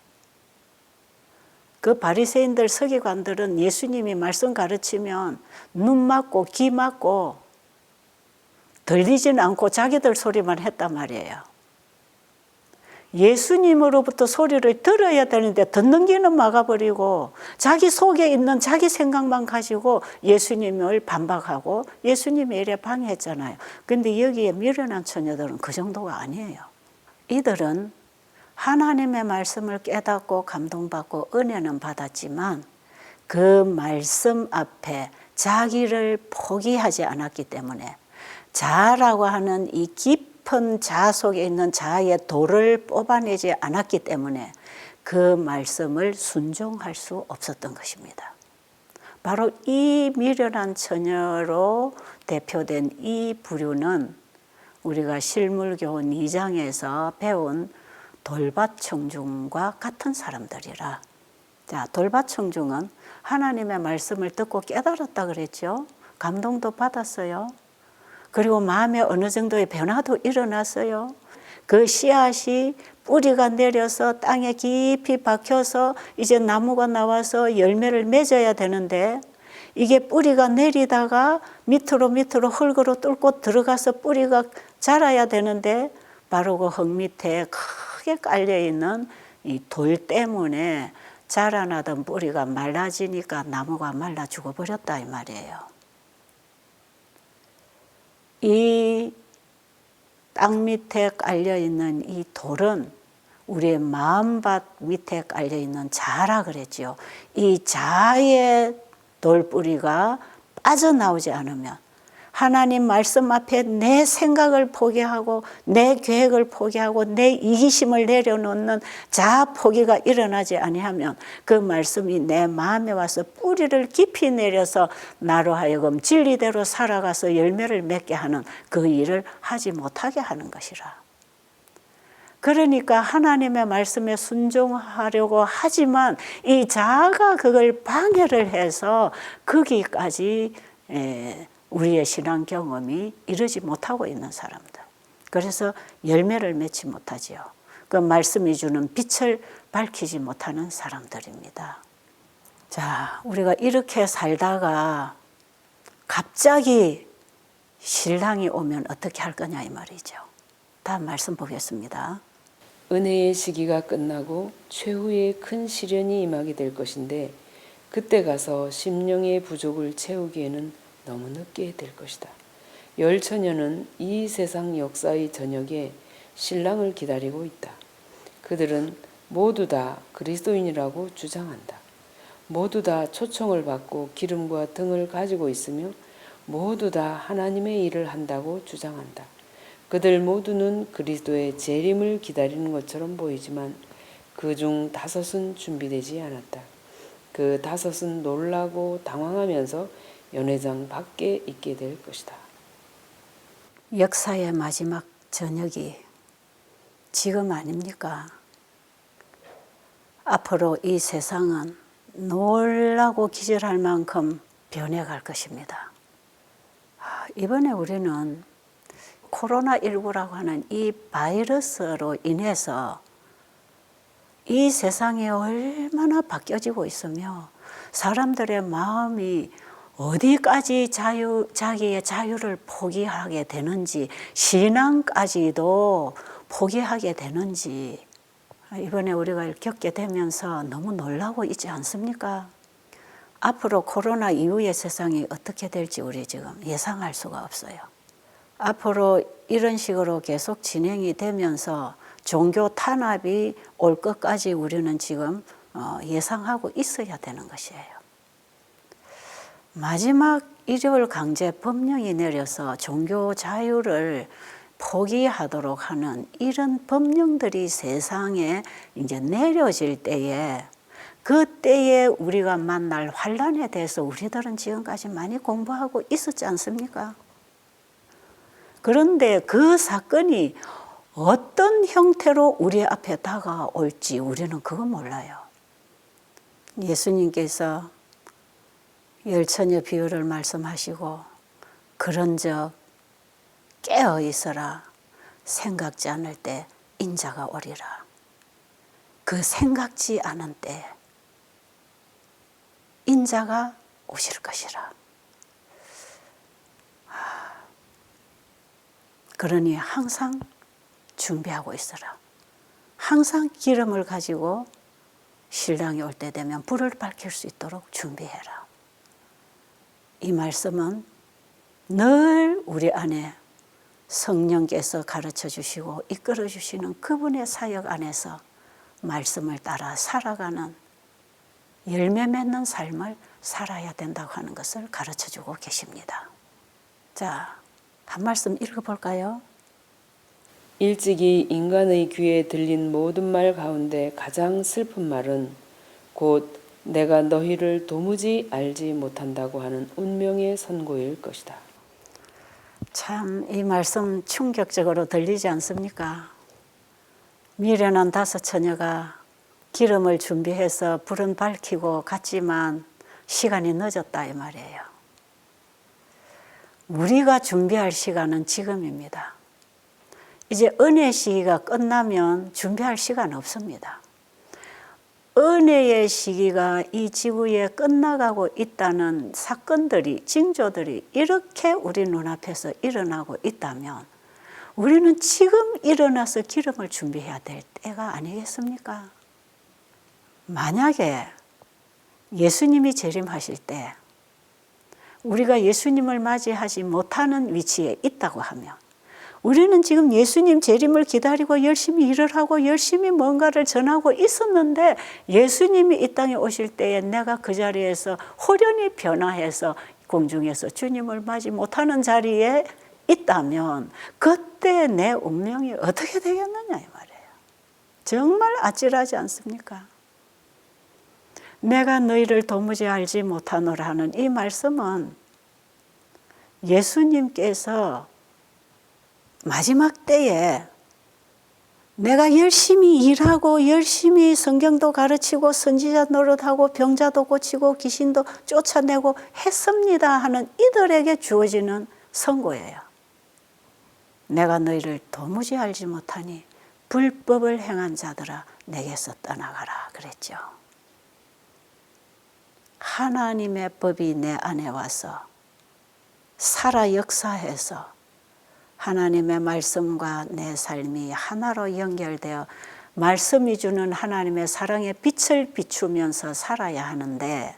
그 바리새인들 서기관들은 예수님이 말씀 가르치면 눈 막고 귀 막고 들리진 않고 자기들 소리만 했단 말이에요. 예수님으로부터 소리를 들어야 되는데 듣는 귀는 막아버리고 자기 속에 있는 자기 생각만 가지고 예수님을 반박하고 예수님의 일에 방해했잖아요. 근데 여기에 미련한 처녀들은 그 정도가 아니에요. 이들은 하나님의 말씀을 깨닫고 감동받고 은혜는 받았지만 그 말씀 앞에 자기를 포기하지 않았기 때문에 자라고 하는 이 깊은 자 속에 있는 자의 돌을 뽑아내지 않았기 때문에 그 말씀을 순종할 수 없었던 것입니다. 바로 이 미련한 처녀로 대표된 이 부류는 우리가 실물교훈 2장에서 배운 돌밭청중과 같은 사람들이라. 자, 돌밭청중은 하나님의 말씀을 듣고 깨달았다 그랬죠. 감동도 받았어요. 그리고 마음에 어느 정도의 변화도 일어났어요. 그 씨앗이 뿌리가 내려서 땅에 깊이 박혀서 이제 나무가 나와서 열매를 맺어야 되는데 이게 뿌리가 내리다가 밑으로 흙으로 뚫고 들어가서 뿌리가 자라야 되는데 바로 그 흙 밑에 크게 깔려있는 이 돌 때문에 자라나던 뿌리가 말라지니까 나무가 말라 죽어버렸다 이 말이에요. 이 땅 밑에 깔려있는 이 돌은 우리의 마음밭 밑에 깔려있는 자라 그랬죠. 이 자의 돌뿌리가 빠져나오지 않으면 하나님 말씀 앞에 내 생각을 포기하고 내 계획을 포기하고 내 이기심을 내려놓는 자아 포기가 일어나지 아니하면 그 말씀이 내 마음에 와서 뿌리를 깊이 내려서 나로 하여금 진리대로 살아가서 열매를 맺게 하는 그 일을 하지 못하게 하는 것이라. 그러니까 하나님의 말씀에 순종하려고 하지만 이 자아가 그걸 방해를 해서 거기까지 우리의 신앙 경험이 이르지 못하고 있는 사람들. 그래서 열매를 맺지 못하지요. 그 말씀이 주는 빛을 밝히지 못하는 사람들입니다. 자, 우리가 이렇게 살다가 갑자기 신랑이 오면 어떻게 할 거냐 이 말이죠. 다음 말씀 보겠습니다. 은혜의 시기가 끝나고 최후의 큰 시련이 임하게 될 것인데 그때 가서 심령의 부족을 채우기에는 너무 늦게 될 것이다. 열 처녀는 이 세상 역사의 저녁에 신랑을 기다리고 있다. 그들은 모두 다 그리스도인이라고 주장한다. 모두 다 초청을 받고 기름과 등을 가지고 있으며 모두 다 하나님의 일을 한다고 주장한다. 그들 모두는 그리스도의 재림을 기다리는 것처럼 보이지만 그중 5은 준비되지 않았다. 그 5은 놀라고 당황하면서 연회장 밖에 있게 될 것이다. 역사의 마지막 저녁이 지금 아닙니까? 앞으로 이 세상은 놀라고 기절할 만큼 변해갈 것입니다. 이번에 우리는 코로나19라고 하는 이 바이러스로 인해서 이 세상이 얼마나 바뀌어지고 있으며 사람들의 마음이 어디까지 자기의 자유를 포기하게 되는지, 신앙까지도 포기하게 되는지 이번에 우리가 겪게 되면서 너무 놀라고 있지 않습니까? 앞으로 코로나 이후의 세상이 어떻게 될지 우리 지금 예상할 수가 없어요. 앞으로 이런 식으로 계속 진행이 되면서 종교 탄압이 올 것까지 우리는 지금 예상하고 있어야 되는 것이에요. 마지막 일요일 강제 법령이 내려서 종교 자유를 포기하도록 하는 이런 법령들이 세상에 이제 내려질 때에 그때에 우리가 만날 환란에 대해서 우리들은 지금까지 많이 공부하고 있었지 않습니까? 그런데 그 사건이 어떤 형태로 우리 앞에 다가올지 우리는 그거 몰라요. 예수님께서 열처녀 비유를 말씀하시고 그런즉 깨어 있어라. 생각지 않을 때 인자가 오리라. 그 생각지 않은 때 인자가 오실 것이라. 그러니 항상 준비하고 있어라. 항상 기름을 가지고 신랑이 올 때 되면 불을 밝힐 수 있도록 준비해라. 이 말씀은 늘 우리 안에 성령께서 가르쳐 주시고 이끌어 주시는 그분의 사역 안에서 말씀을 따라 살아가는 열매 맺는 삶을 살아야 된다고 하는 것을 가르쳐 주고 계십니다. 자, 한 말씀 읽어볼까요? 일찍이 인간의 귀에 들린 모든 말 가운데 가장 슬픈 말은 곧 내가 너희를 도무지 알지 못한다고 하는 운명의 선고일 것이다. 참 이 말씀 충격적으로 들리지 않습니까? 미련한 5 처녀가 기름을 준비해서 불은 밝히고 갔지만 시간이 늦었다 이 말이에요. 우리가 준비할 시간은 지금입니다. 이제 은혜 시기가 끝나면 준비할 시간 없습니다. 은혜의 시기가 이 지구에 끝나가고 있다는 사건들이, 징조들이 이렇게 우리 눈앞에서 일어나고 있다면 우리는 지금 일어나서 기름을 준비해야 될 때가 아니겠습니까? 만약에 예수님이 재림하실 때 우리가 예수님을 맞이하지 못하는 위치에 있다고 하면 우리는 지금 예수님 재림을 기다리고 열심히 일을 하고 열심히 뭔가를 전하고 있었는데 예수님이 이 땅에 오실 때에 내가 그 자리에서 홀연히 변화해서 공중에서 주님을 맞이 못하는 자리에 있다면 그때 내 운명이 어떻게 되겠느냐 이 말이에요. 정말 아찔하지 않습니까? 내가 너희를 도무지 알지 못하노라 하는 이 말씀은 예수님께서 마지막 때에 내가 열심히 일하고 열심히 성경도 가르치고 선지자 노릇하고 병자도 고치고 귀신도 쫓아내고 했습니다 하는 이들에게 주어지는 선고예요. 내가 너희를 도무지 알지 못하니 불법을 행한 자들아 내게서 떠나가라 그랬죠. 하나님의 법이 내 안에 와서 살아 역사해서 하나님의 말씀과 내 삶이 하나로 연결되어 말씀이 주는 하나님의 사랑의 빛을 비추면서 살아야 하는데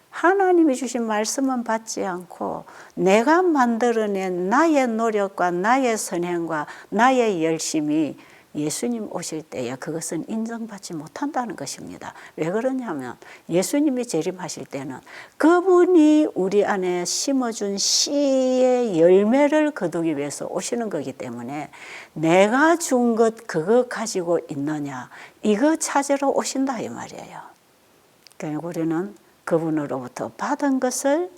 하나님이 주신 말씀은 받지 않고 내가 만들어낸 나의 노력과 나의 선행과 나의 열심이 예수님 오실 때에 그것은 인정받지 못한다는 것입니다. 왜 그러냐면 예수님이 재림하실 때는 그분이 우리 안에 심어준 씨의 열매를 거두기 위해서 오시는 거기 때문에 내가 준 것 그거 가지고 있느냐 이거 찾으러 오신다 이 말이에요. 그러니까 우리는 그분으로부터 받은 것을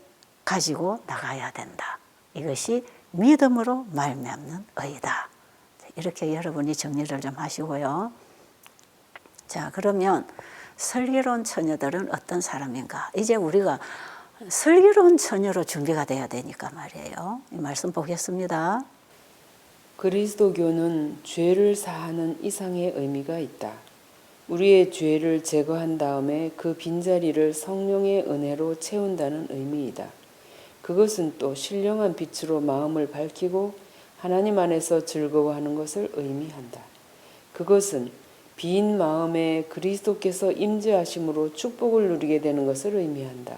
가지고 나가야 된다. 이것이 믿음으로 말미암는 의다. 이렇게 여러분이 정리를 좀 하시고요. 자, 그러면 슬기로운 처녀들은 어떤 사람인가? 이제 우리가 슬기로운 처녀로 준비가 돼야 되니까 말이에요. 이 말씀 보겠습니다. 그리스도교는 죄를 사하는 이상의 의미가 있다. 우리의 죄를 제거한 다음에 그 빈자리를 성령의 은혜로 채운다는 의미이다. 그것은 또 신령한 빛으로 마음을 밝히고 하나님 안에서 즐거워하는 것을 의미한다. 그것은 빈 마음에 그리스도께서 임재하심으로 축복을 누리게 되는 것을 의미한다.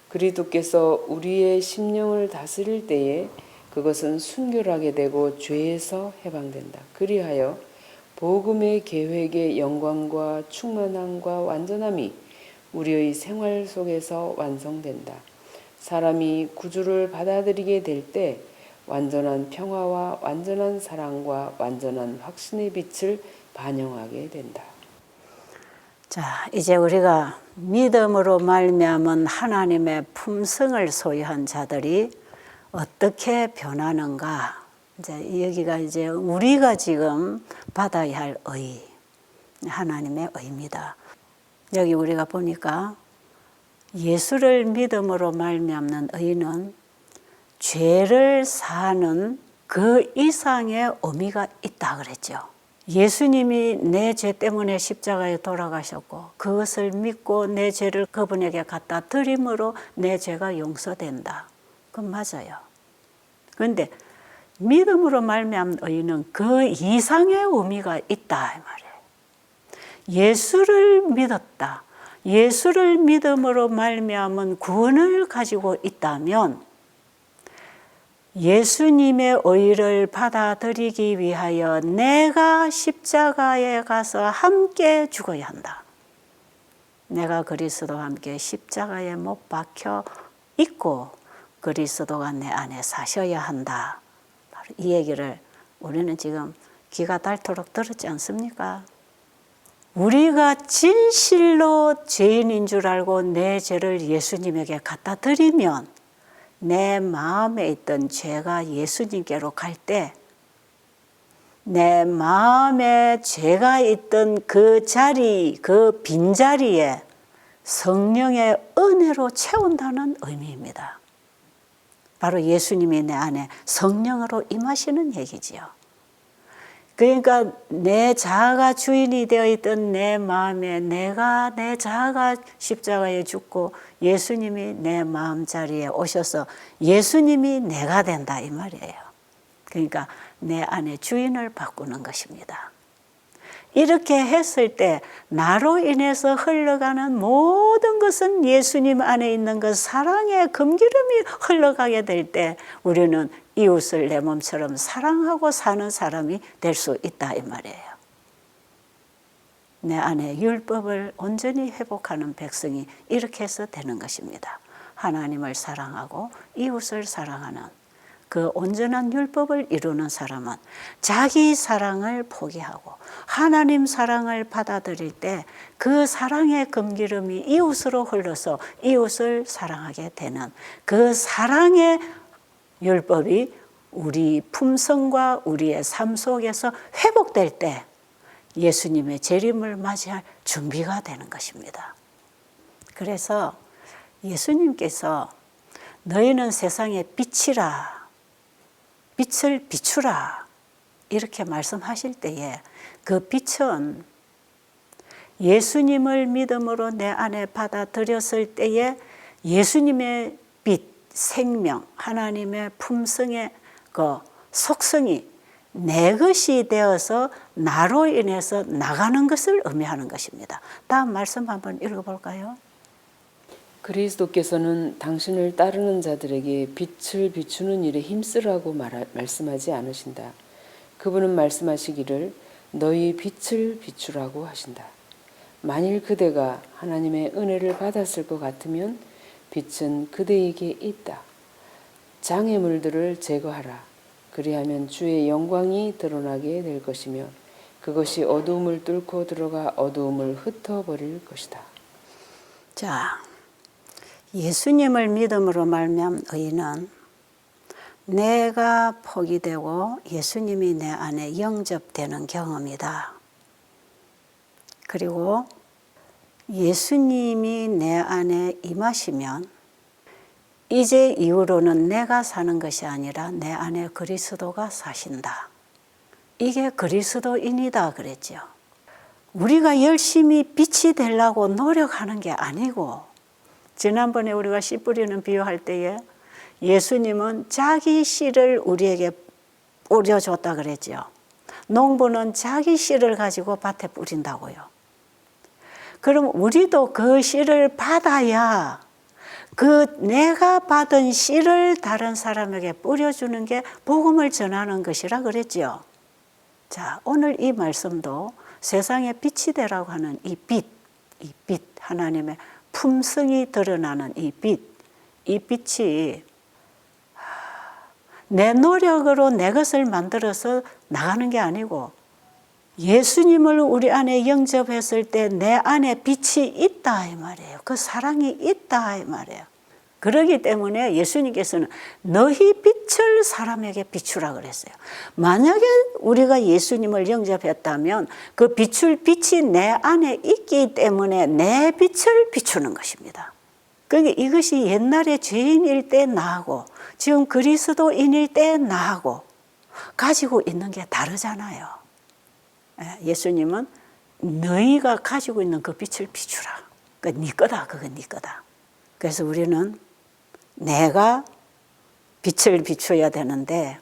그리스도께서 우리의 심령을 다스릴 때에 그것은 순결하게 되고 죄에서 해방된다. 그리하여 복음의 계획의 영광과 충만함과 완전함이 우리의 생활 속에서 완성된다. 사람이 구주를 받아들이게 될 때 완전한 평화와 완전한 사랑과 완전한 확신의 빛을 반영하게 된다. 자, 이제 우리가 믿음으로 말미암은 하나님의 품성을 소유한 자들이 어떻게 변하는가 이제 여기가 이제 우리가 지금 받아야 할 의, 하나님의 의입니다. 여기 우리가 보니까 예수를 믿음으로 말미암는 의는 죄를 사는 그 이상의 의미가 있다 그랬죠. 예수님이 내 죄 때문에 십자가에 돌아가셨고 그것을 믿고 내 죄를 그분에게 갖다 드림으로 내 죄가 용서된다. 그건 맞아요. 그런데 믿음으로 말미암은 의는 그 이상의 의미가 있다 이 말이에요. 예수를 믿었다. 예수를 믿음으로 말미암은 구원을 가지고 있다면 예수님의 의를 받아들이기 위하여 내가 십자가에 가서 함께 죽어야 한다. 내가 그리스도와 함께 십자가에 못 박혀 있고 그리스도가 내 안에 사셔야 한다. 바로 이 얘기를 우리는 지금 귀가 닳도록 들었지 않습니까? 우리가 진실로 죄인인 줄 알고 내 죄를 예수님에게 갖다 드리면 내 마음에 있던 죄가 예수님께로 갈 때 내 마음에 죄가 있던 그 자리, 그 빈자리에 성령의 은혜로 채운다는 의미입니다. 바로 예수님이 내 안에 성령으로 임하시는 얘기지요. 그러니까 내 자아가 주인이 되어 있던 내 마음에 내가 내 자아가 십자가에 죽고 예수님이 내 마음자리에 오셔서 예수님이 내가 된다 이 말이에요. 그러니까 내 안에 주인을 바꾸는 것입니다. 이렇게 했을 때 나로 인해서 흘러가는 모든 것은 예수님 안에 있는 그 사랑의 금기름이 흘러가게 될 때 우리는 이웃을 내 몸처럼 사랑하고 사는 사람이 될 수 있다 이 말이에요. 내 안에 율법을 온전히 회복하는 백성이 이렇게 해서 되는 것입니다. 하나님을 사랑하고 이웃을 사랑하는 그 온전한 율법을 이루는 사람은 자기 사랑을 포기하고 하나님 사랑을 받아들일 때 그 사랑의 금기름이 이웃으로 흘러서 이웃을 사랑하게 되는 그 사랑의 율법이 우리 품성과 우리의 삶 속에서 회복될 때 예수님의 재림을 맞이할 준비가 되는 것입니다. 그래서 예수님께서 너희는 세상의 빛이라, 빛을 비추라 이렇게 말씀하실 때에 그 빛은 예수님을 믿음으로 내 안에 받아들였을 때에 예수님의 빛, 생명, 하나님의 품성의 그 속성이 내 것이 되어서 나로 인해서 나가는 것을 의미하는 것입니다. 다음 말씀 한번 읽어볼까요? 그리스도께서는 당신을 따르는 자들에게 빛을 비추는 일에 힘쓰라고 말씀하지 않으신다. 그분은 말씀하시기를 너희 빛을 비추라고 하신다. 만일 그대가 하나님의 은혜를 받았을 것 같으면 빛은 그대에게 있다. 장애물들을 제거하라. 그리하면 주의 영광이 드러나게 될 것이며 그것이 어두움을 뚫고 들어가 어두움을 흩어버릴 것이다. 자, 예수님을 믿음으로 말미암은 의는 내가 포기되고 예수님이 내 안에 영접되는 경험이다. 그리고 예수님이 내 안에 임하시면 이제 이후로는 내가 사는 것이 아니라 내 안에 그리스도가 사신다. 이게 그리스도인이다 그랬죠. 우리가 열심히 빛이 되려고 노력하는 게 아니고 지난번에 우리가 씨 뿌리는 비유할 때에 예수님은 자기 씨를 우리에게 뿌려줬다 그랬죠. 농부는 자기 씨를 가지고 밭에 뿌린다고요. 그럼 우리도 그 씨를 받아야 그 내가 받은 씨를 다른 사람에게 뿌려주는 게 복음을 전하는 것이라 그랬죠. 자, 오늘 이 말씀도 세상에 빛이 되라고 하는 이 빛, 하나님의 품성이 드러나는 이 빛이 내 노력으로 내 것을 만들어서 나가는 게 아니고 예수님을 우리 안에 영접했을 때 내 안에 빛이 있다 이 말이에요. 그 사랑이 있다 이 말이에요. 그러기 때문에 예수님께서는 너희 빛을 사람에게 비추라 그랬어요. 만약에 우리가 예수님을 영접했다면 그 비출 빛이 내 안에 있기 때문에 내 빛을 비추는 것입니다. 그러니까 이것이 옛날에 죄인일 때 나하고 지금 그리스도인일 때 나하고 가지고 있는 게 다르잖아요. 예수님은 너희가 가지고 있는 그 빛을 비추라. 그러니까 네 거다. 그건 네 거다. 그래서 우리는 내가 빛을 비춰야 되는데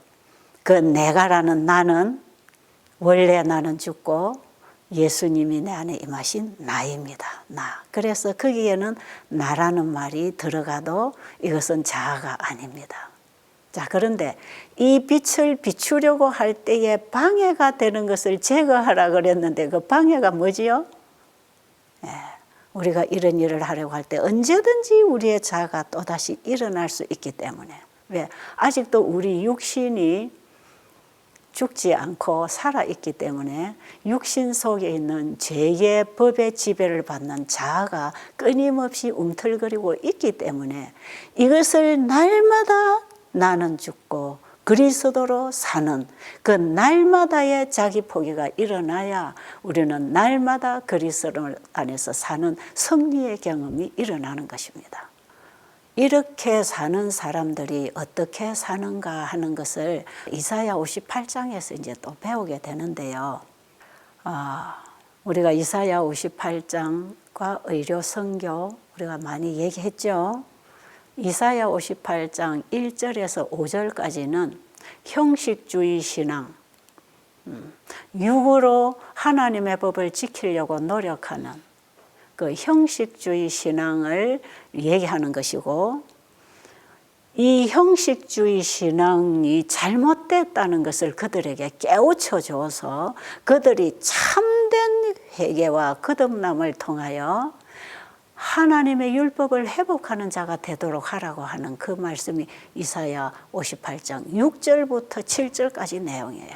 그 내가라는 나는 원래 나는 죽고 예수님이 내 안에 임하신 나입니다. 나. 그래서 거기에는 나라는 말이 들어가도 이것은 자아가 아닙니다. 자, 그런데 이 빛을 비추려고 할 때에 방해가 되는 것을 제거하라 그랬는데 그 방해가 뭐지요? 우리가 이런 일을 하려고 할 때 언제든지 우리의 자아가 또다시 일어날 수 있기 때문에. 왜? 아직도 우리 육신이 죽지 않고 살아있기 때문에 육신 속에 있는 죄의 법의 지배를 받는 자아가 끊임없이 움틀거리고 있기 때문에 이것을 날마다 나는 죽고 그리스도로 사는 그 날마다의 자기 포기가 일어나야 우리는 날마다 그리스도 안에서 사는 승리의 경험이 일어나는 것입니다. 이렇게 사는 사람들이 어떻게 사는가 하는 것을 이사야 58장에서 이제 또 배우게 되는데요. 우리가 이사야 58장과 의료 선교 우리가 많이 얘기했죠. 이사야 58장 1절에서 5절까지는 형식주의 신앙, 육으로 하나님의 법을 지키려고 노력하는 그 형식주의 신앙을 얘기하는 것이고, 이 형식주의 신앙이 잘못됐다는 것을 그들에게 깨우쳐 줘서 그들이 참된 회개와 거듭남을 통하여 하나님의 율법을 회복하는 자가 되도록 하라고 하는 그 말씀이 이사야 58장 6절부터 7절까지 내용이에요.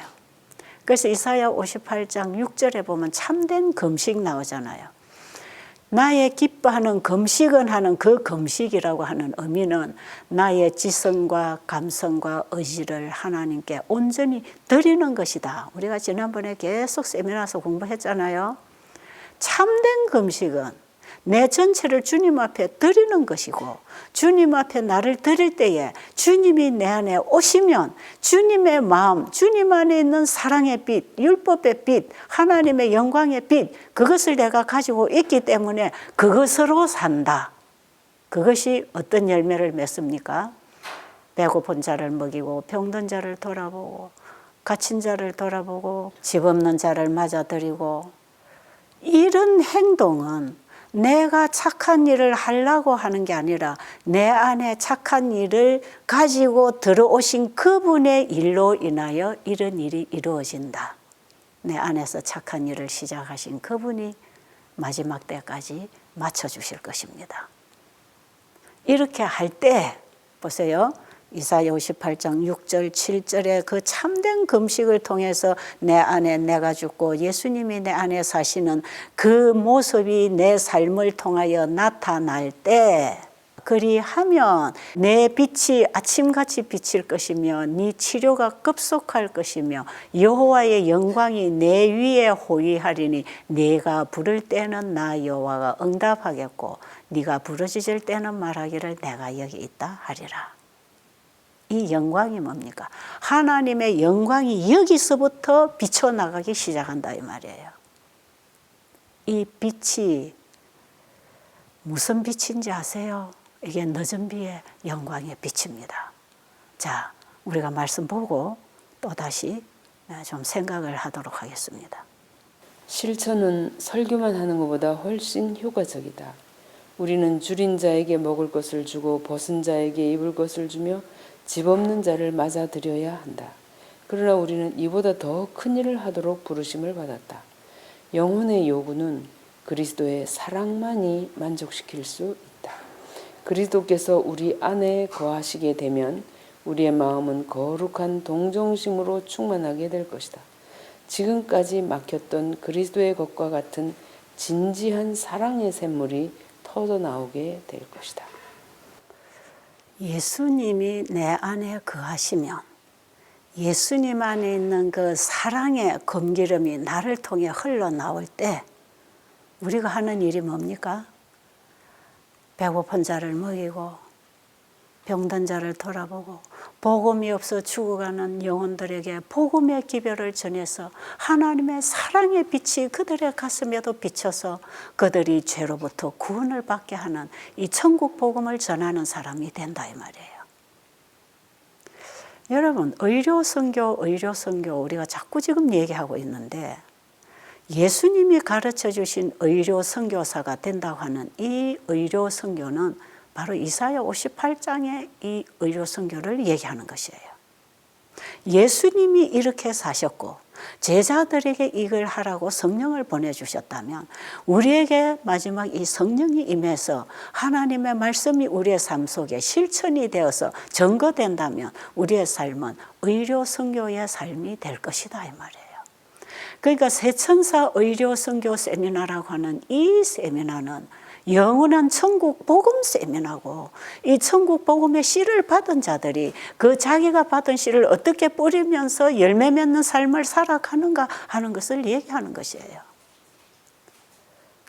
그래서 이사야 58장 6절에 보면 참된 금식 나오잖아요. 나의 기뻐하는 금식은 하는 그 금식이라고 하는 의미는 나의 지성과 감성과 의지를 하나님께 온전히 드리는 것이다. 우리가 지난번에 계속 세미나에서 공부했잖아요. 참된 금식은 내 전체를 주님 앞에 드리는 것이고, 주님 앞에 나를 드릴 때에 주님이 내 안에 오시면 주님의 마음, 주님 안에 있는 사랑의 빛, 율법의 빛, 하나님의 영광의 빛, 그것을 내가 가지고 있기 때문에 그것으로 산다. 그것이 어떤 열매를 맺습니까? 배고픈 자를 먹이고, 병든 자를 돌아보고, 갇힌 자를 돌아보고, 집 없는 자를 맞아들이고, 이런 행동은 내가 착한 일을 하려고 하는 게 아니라 내 안에 착한 일을 가지고 들어오신 그분의 일로 인하여 이런 일이 이루어진다. 내 안에서 착한 일을 시작하신 그분이 마지막 때까지 맞춰주실 것입니다. 이렇게 할 때 보세요. 이사야 58장 6절 7절의 그 참된 금식을 통해서 내 안에 내가 죽고 예수님이 내 안에 사시는 그 모습이 내 삶을 통하여 나타날 때, 그리하면 내 빛이 아침같이 비칠 것이며 네 치료가 급속할 것이며 여호와의 영광이 내 위에 호위하리니 네가 부를 때는 나 여호와가 응답하겠고 네가 부르짖을 때는 말하기를 내가 여기 있다 하리라. 이 영광이 뭡니까? 하나님의 영광이 여기서부터 비춰나가기 시작한다 이 말이에요. 이 빛이 무슨 빛인지 아세요? 이게 늦은 비의 영광의 빛입니다. 자, 우리가 말씀 보고 또다시 좀 생각을 하도록 하겠습니다. 실천은 설교만 하는 것보다 훨씬 효과적이다. 우리는 줄인 자에게 먹을 것을 주고 벗은 자에게 입을 것을 주며 집 없는 자를 맞아들여야 한다. 그러나 우리는 이보다 더 큰 일을 하도록 부르심을 받았다. 영혼의 요구는 그리스도의 사랑만이 만족시킬 수 있다. 그리스도께서 우리 안에 거하시게 되면 우리의 마음은 거룩한 동정심으로 충만하게 될 것이다. 지금까지 막혔던 그리스도의 것과 같은 진지한 사랑의 샘물이 터져나오게 될 것이다. 예수님이 내 안에 거하시면 예수님 안에 있는 그 사랑의 검기름이 나를 통해 흘러나올 때 우리가 하는 일이 뭡니까? 배고픈 자를 먹이고 병든 자를 돌아보고 복음이 없어 죽어가는 영혼들에게 복음의 기별을 전해서 하나님의 사랑의 빛이 그들의 가슴에도 비쳐서 그들이 죄로부터 구원을 받게 하는 이 천국 복음을 전하는 사람이 된다 이 말이에요. 여러분, 의료 선교 우리가 자꾸 지금 얘기하고 있는데 예수님이 가르쳐 주신 의료 선교사가 된다고 하는 이 의료 선교는 바로 이사야 58장의 이 의료 선교를 얘기하는 것이에요. 예수님이 이렇게 사셨고 제자들에게 이걸 하라고 성령을 보내주셨다면 우리에게 마지막 이 성령이 임해서 하나님의 말씀이 우리의 삶 속에 실천이 되어서 증거된다면 우리의 삶은 의료 선교의 삶이 될 것이다 이 말이에요. 그러니까 새천사 의료 선교 세미나라고 하는 이 세미나는 영원한 천국 복음 세미나고 이 천국 복음의 씨를 받은 자들이 그 자기가 받은 씨를 어떻게 뿌리면서 열매 맺는 삶을 살아가는가 하는 것을 얘기하는 것이에요.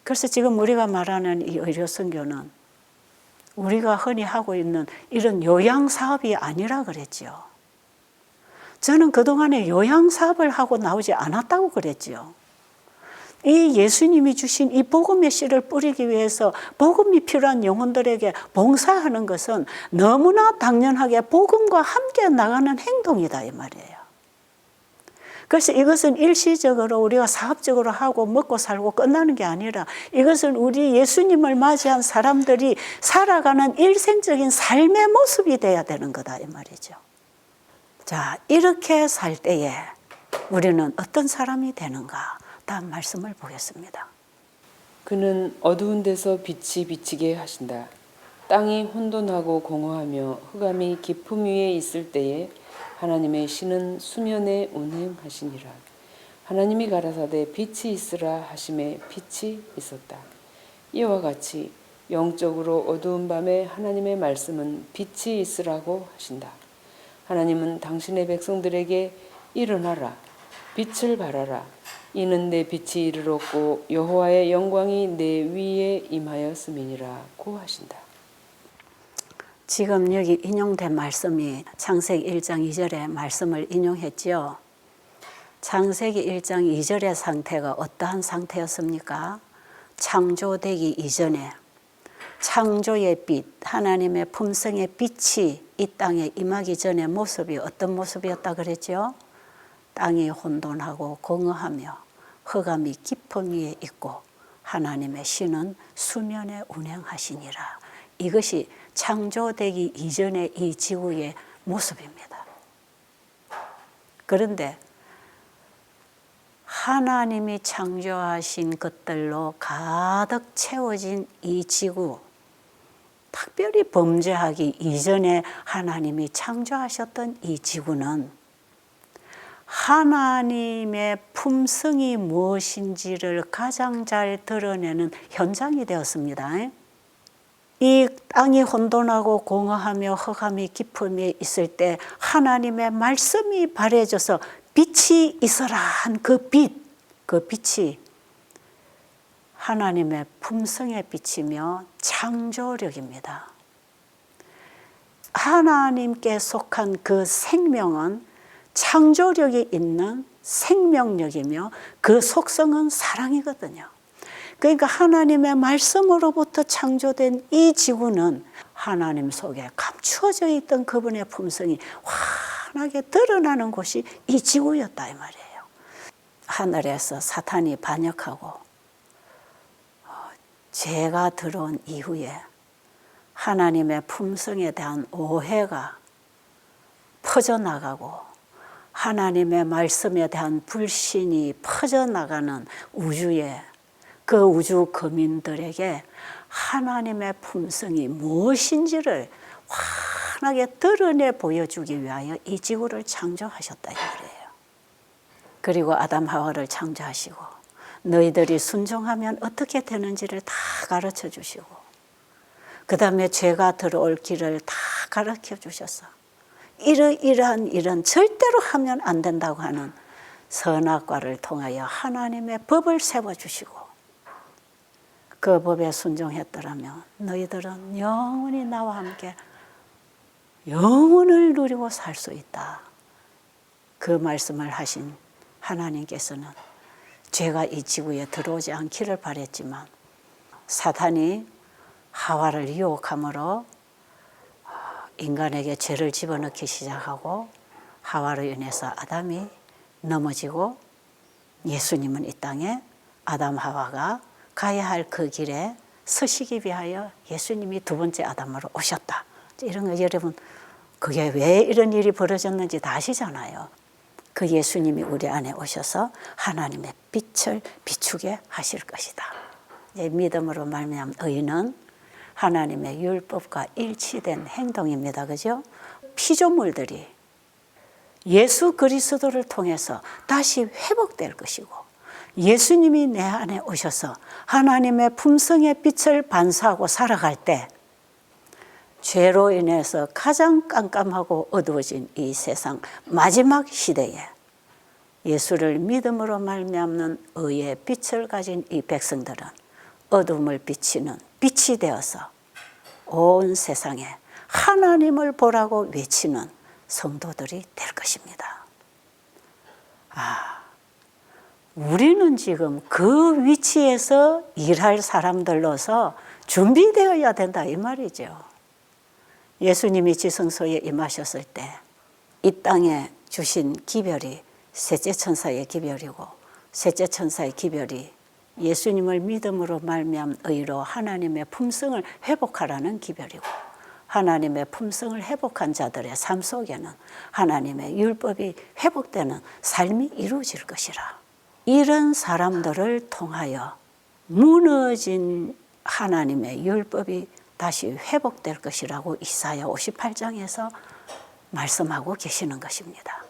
그래서 지금 우리가 말하는 이 의료 선교는 우리가 흔히 하고 있는 이런 요양 사업이 아니라 그랬죠. 저는 그동안에 요양 사업을 하고 나오지 않았다고 그랬죠. 이 예수님이 주신 이 복음의 씨를 뿌리기 위해서 복음이 필요한 영혼들에게 봉사하는 것은 너무나 당연하게 복음과 함께 나가는 행동이다 이 말이에요. 그래서 이것은 일시적으로 우리가 사업적으로 하고 먹고 살고 끝나는 게 아니라 이것은 우리 예수님을 맞이한 사람들이 살아가는 일생적인 삶의 모습이 돼야 되는 거다 이 말이죠. 자, 이렇게 살 때에 우리는 어떤 사람이 되는가? 다음 말씀을 보겠습니다. 그는 어두운 데서 빛이 비치게 하신다. 땅이 혼돈하고 공허하며 흑암이 깊음 위에 있을 때에 하나님의 신은 수면에 운행하시니라. 하나님이 가라사대 빛이 있으라 하심에 빛이 있었다. 이와 같이 영적으로 어두운 밤에 하나님의 말씀은 빛이 있으라고 하신다. 하나님은 당신의 백성들에게 일어나라, 빛을 발하라. 이는 내 빛이 이르렀고 여호와의 영광이 내 위에 임하였음이니라고 하신다. 지금 여기 인용된 말씀이 창세기 1장 2절의 말씀을 인용했죠. 창세기 1장 2절의 상태가 어떠한 상태였습니까? 창조되기 이전에 창조의 빛, 하나님의 품성의 빛이 이 땅에 임하기 전의 모습이 어떤 모습이었다 그랬죠? 땅이 혼돈하고 공허하며 흑암이 깊음 위에 있고 하나님의 신은 수면에 운행하시니라. 이것이 창조되기 이전의 이 지구의 모습입니다. 그런데 하나님이 창조하신 것들로 가득 채워진 이 지구, 특별히 범죄하기 이전에 하나님이 창조하셨던 이 지구는 하나님의 품성이 무엇인지를 가장 잘 드러내는 현장이 되었습니다. 이 땅이 혼돈하고 공허하며 흑암이 깊음에 있을 때 하나님의 말씀이 발해져서 빛이 있어라 한 그 빛이 하나님의 품성의 빛이며 창조력입니다. 하나님께 속한 그 생명은 창조력이 있는 생명력이며 그 속성은 사랑이거든요. 그러니까 하나님의 말씀으로부터 창조된 이 지구는 하나님 속에 감추어져 있던 그분의 품성이 환하게 드러나는 곳이 이 지구였다 이 말이에요. 하늘에서 사탄이 반역하고 죄가 들어온 이후에 하나님의 품성에 대한 오해가 퍼져나가고 하나님의 말씀에 대한 불신이 퍼져나가는 우주에 그 우주 거민들에게 하나님의 품성이 무엇인지를 환하게 드러내 보여주기 위하여 이 지구를 창조하셨다 이 말이에요. 그리고 아담 하와를 창조하시고 너희들이 순종하면 어떻게 되는지를 다 가르쳐 주시고 그 다음에 죄가 들어올 길을 다 가르쳐 주셔서 이러이러한 일은 절대로 하면 안 된다고 하는 선악과를 통하여 하나님의 법을 세워주시고 그 법에 순종했더라면 너희들은 영원히 나와 함께 영원을 누리고 살 수 있다. 그 말씀을 하신 하나님께서는 죄가 이 지구에 들어오지 않기를 바랬지만 사탄이 하와를 유혹함으로 인간에게 죄를 집어넣기 시작하고 하와로 인해서 아담이 넘어지고 예수님은 이 땅에 아담 하와가 가야 할 그 길에 서시기 위하여 예수님이 두 번째 아담으로 오셨다. 이런 거 여러분 그게 왜 이런 일이 벌어졌는지 다 아시잖아요. 그 예수님이 우리 안에 오셔서 하나님의 빛을 비추게 하실 것이다. 믿음으로 말미암은 의는 하나님의 율법과 일치된 행동입니다. 그죠? 피조물들이 예수 그리스도를 통해서 다시 회복될 것이고 예수님이 내 안에 오셔서 하나님의 품성의 빛을 반사하고 살아갈 때 죄로 인해서 가장 깜깜하고 어두워진 이 세상 마지막 시대에 예수를 믿음으로 말미암는 의의 빛을 가진 이 백성들은 어둠을 비치는 빛이 되어서 온 세상에 하나님을 보라고 외치는 성도들이 될 것입니다. 우리는 지금 그 위치에서 일할 사람들로서 준비되어야 된다 이 말이죠. 예수님이 지성소에 임하셨을 때 이 땅에 주신 기별이 셋째 천사의 기별이고 셋째 천사의 기별이 예수님을 믿음으로 말미암은 의로 하나님의 품성을 회복하라는 기별이고 하나님의 품성을 회복한 자들의 삶 속에는 하나님의 율법이 회복되는 삶이 이루어질 것이라. 이런 사람들을 통하여 무너진 하나님의 율법이 다시 회복될 것이라고 이사야 58장에서 말씀하고 계시는 것입니다.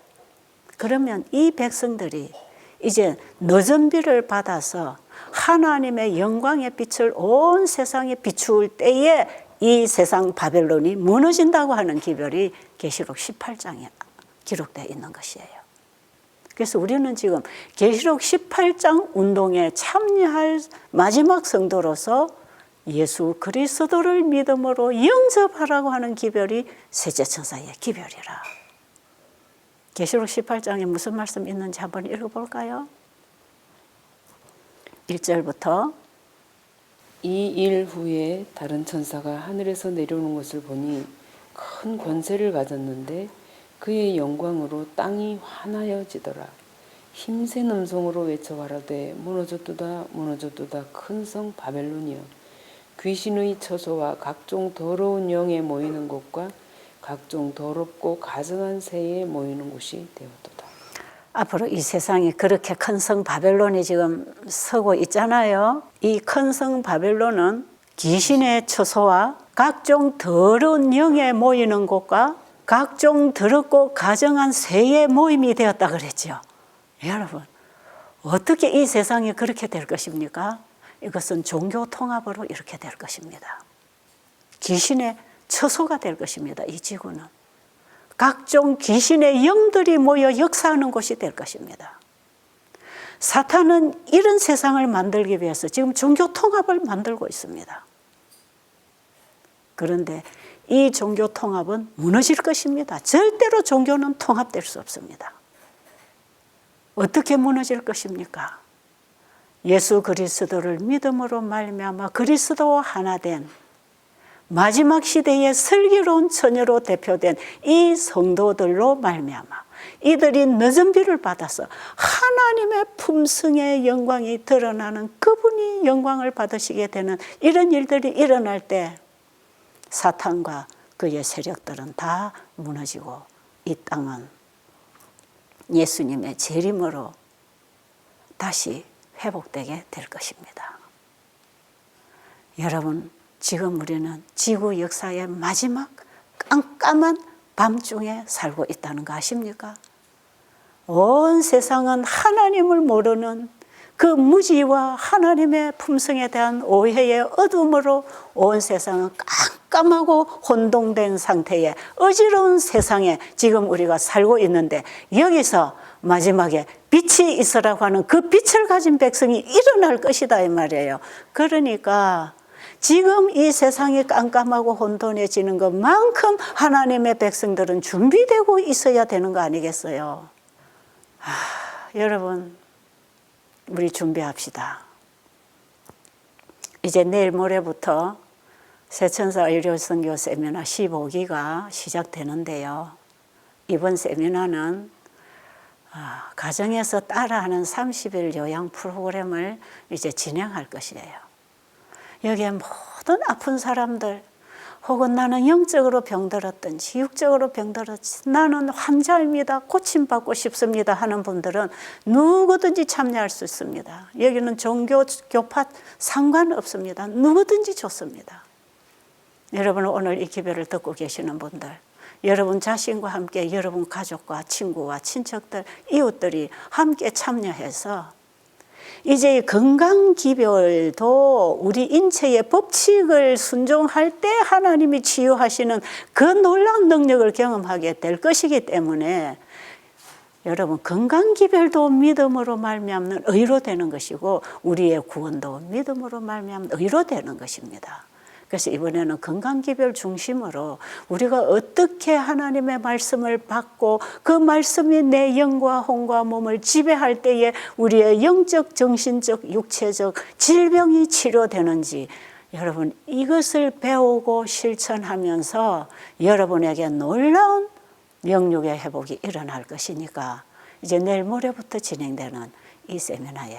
그러면 이 백성들이 이제 늦은 비를 받아서 하나님의 영광의 빛을 온 세상에 비추을 때에 이 세상 바벨론이 무너진다고 하는 기별이 계시록 18장에 기록되어 있는 것이에요. 그래서 우리는 지금 계시록 18장 운동에 참여할 마지막 성도로서 예수 그리스도를 믿음으로 영접하라고 하는 기별이 셋째 천사의 기별이라. 계시록 18장에 무슨 말씀 있는지 한번 읽어볼까요? 1절부터 이 일 후에 다른 천사가 하늘에서 내려오는 것을 보니 큰 권세를 가졌는데 그의 영광으로 땅이 환하여지더라. 힘센 음성으로 외쳐 가라되 무너졌도다 무너졌도다 큰 성 바벨론이여 귀신의 처소와 각종 더러운 영에 모이는 곳과 각종 더럽고 가증한 새에 모이는 곳이 되었도다. 앞으로 이 세상에 그렇게 큰 성 바벨론이 지금 서고 있잖아요. 이 큰 성 바벨론은 귀신의 처소와 각종 더러운 영에 모이는 곳과 각종 더럽고 가증한 새의 모임이 되었다 그랬죠. 여러분, 어떻게 이 세상이 그렇게 될 것입니까? 이것은 종교 통합으로 이렇게 될 것입니다. 귀신의 처소가 될 것입니다. 이 지구는. 각종 귀신의 영들이 모여 역사하는 곳이 될 것입니다. 사탄은 이런 세상을 만들기 위해서 지금 종교 통합을 만들고 있습니다. 그런데 이 종교 통합은 무너질 것입니다. 절대로 종교는 통합될 수 없습니다. 어떻게 무너질 것입니까? 예수 그리스도를 믿음으로 말미암아 그리스도와 하나 된 마지막 시대의 슬기로운 처녀로 대표된 이 성도들로 말미암아 이들이 늦은 비를 받아서 하나님의 품성의 영광이 드러나는 그분이 영광을 받으시게 되는 이런 일들이 일어날 때 사탄과 그의 세력들은 다 무너지고 이 땅은 예수님의 재림으로 다시 회복되게 될 것입니다. 여러분, 지금 우리는 지구 역사의 마지막 깜깜한 밤중에 살고 있다는 거 아십니까? 온 세상은 하나님을 모르는 그 무지와 하나님의 품성에 대한 오해의 어둠으로 온 세상은 깜깜하고 혼동된 상태에 어지러운 세상에 지금 우리가 살고 있는데, 여기서 마지막에 빛이 있으라고 하는 그 빛을 가진 백성이 일어날 것이다 이 말이에요. 그러니까 지금 이 세상이 깜깜하고 혼돈해지는 것만큼 하나님의 백성들은 준비되고 있어야 되는 거 아니겠어요? 여러분, 우리 준비합시다. 이제 내일 모레부터 새천사 의료선교 세미나 15기가 시작되는데요. 이번 세미나는 가정에서 따라하는 30일 요양 프로그램을 이제 진행할 것이에요. 여기에 모든 아픈 사람들, 혹은 나는 영적으로 병들었든지 육적으로 병들었지, 나는 환자입니다, 고침받고 싶습니다 하는 분들은 누구든지 참여할 수 있습니다. 여기는 종교, 교파 상관없습니다. 누구든지 좋습니다. 여러분, 오늘 이 기별을 듣고 계시는 분들, 여러분 자신과 함께 여러분 가족과 친구와 친척들, 이웃들이 함께 참여해서 이제 건강기별도 우리 인체의 법칙을 순종할 때 하나님이 치유하시는 그 놀라운 능력을 경험하게 될 것이기 때문에, 여러분, 건강기별도 믿음으로 말미암는 의로 되는 것이고, 우리의 구원도 믿음으로 말미암는 의로 되는 것입니다. 그래서 이번에는 건강기별 중심으로 우리가 어떻게 하나님의 말씀을 받고 그 말씀이 내 영과 혼과 몸을 지배할 때에 우리의 영적, 정신적, 육체적 질병이 치료되는지, 여러분 이것을 배우고 실천하면서 여러분에게 놀라운 영육의 회복이 일어날 것이니까 이제 내일 모레부터 진행되는 이 세미나에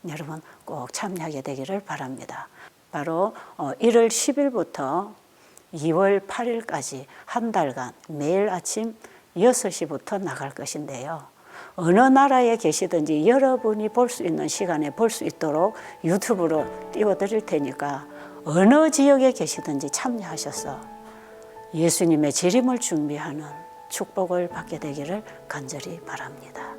여러분 꼭 참여하게 되기를 바랍니다. 바로 1월 10일부터 2월 8일까지 한 달간 매일 아침 6시부터 나갈 것인데요. 어느 나라에 계시든지 여러분이 볼 수 있는 시간에 볼 수 있도록 유튜브로 띄워드릴 테니까 어느 지역에 계시든지 참여하셔서 예수님의 재림을 준비하는 축복을 받게 되기를 간절히 바랍니다.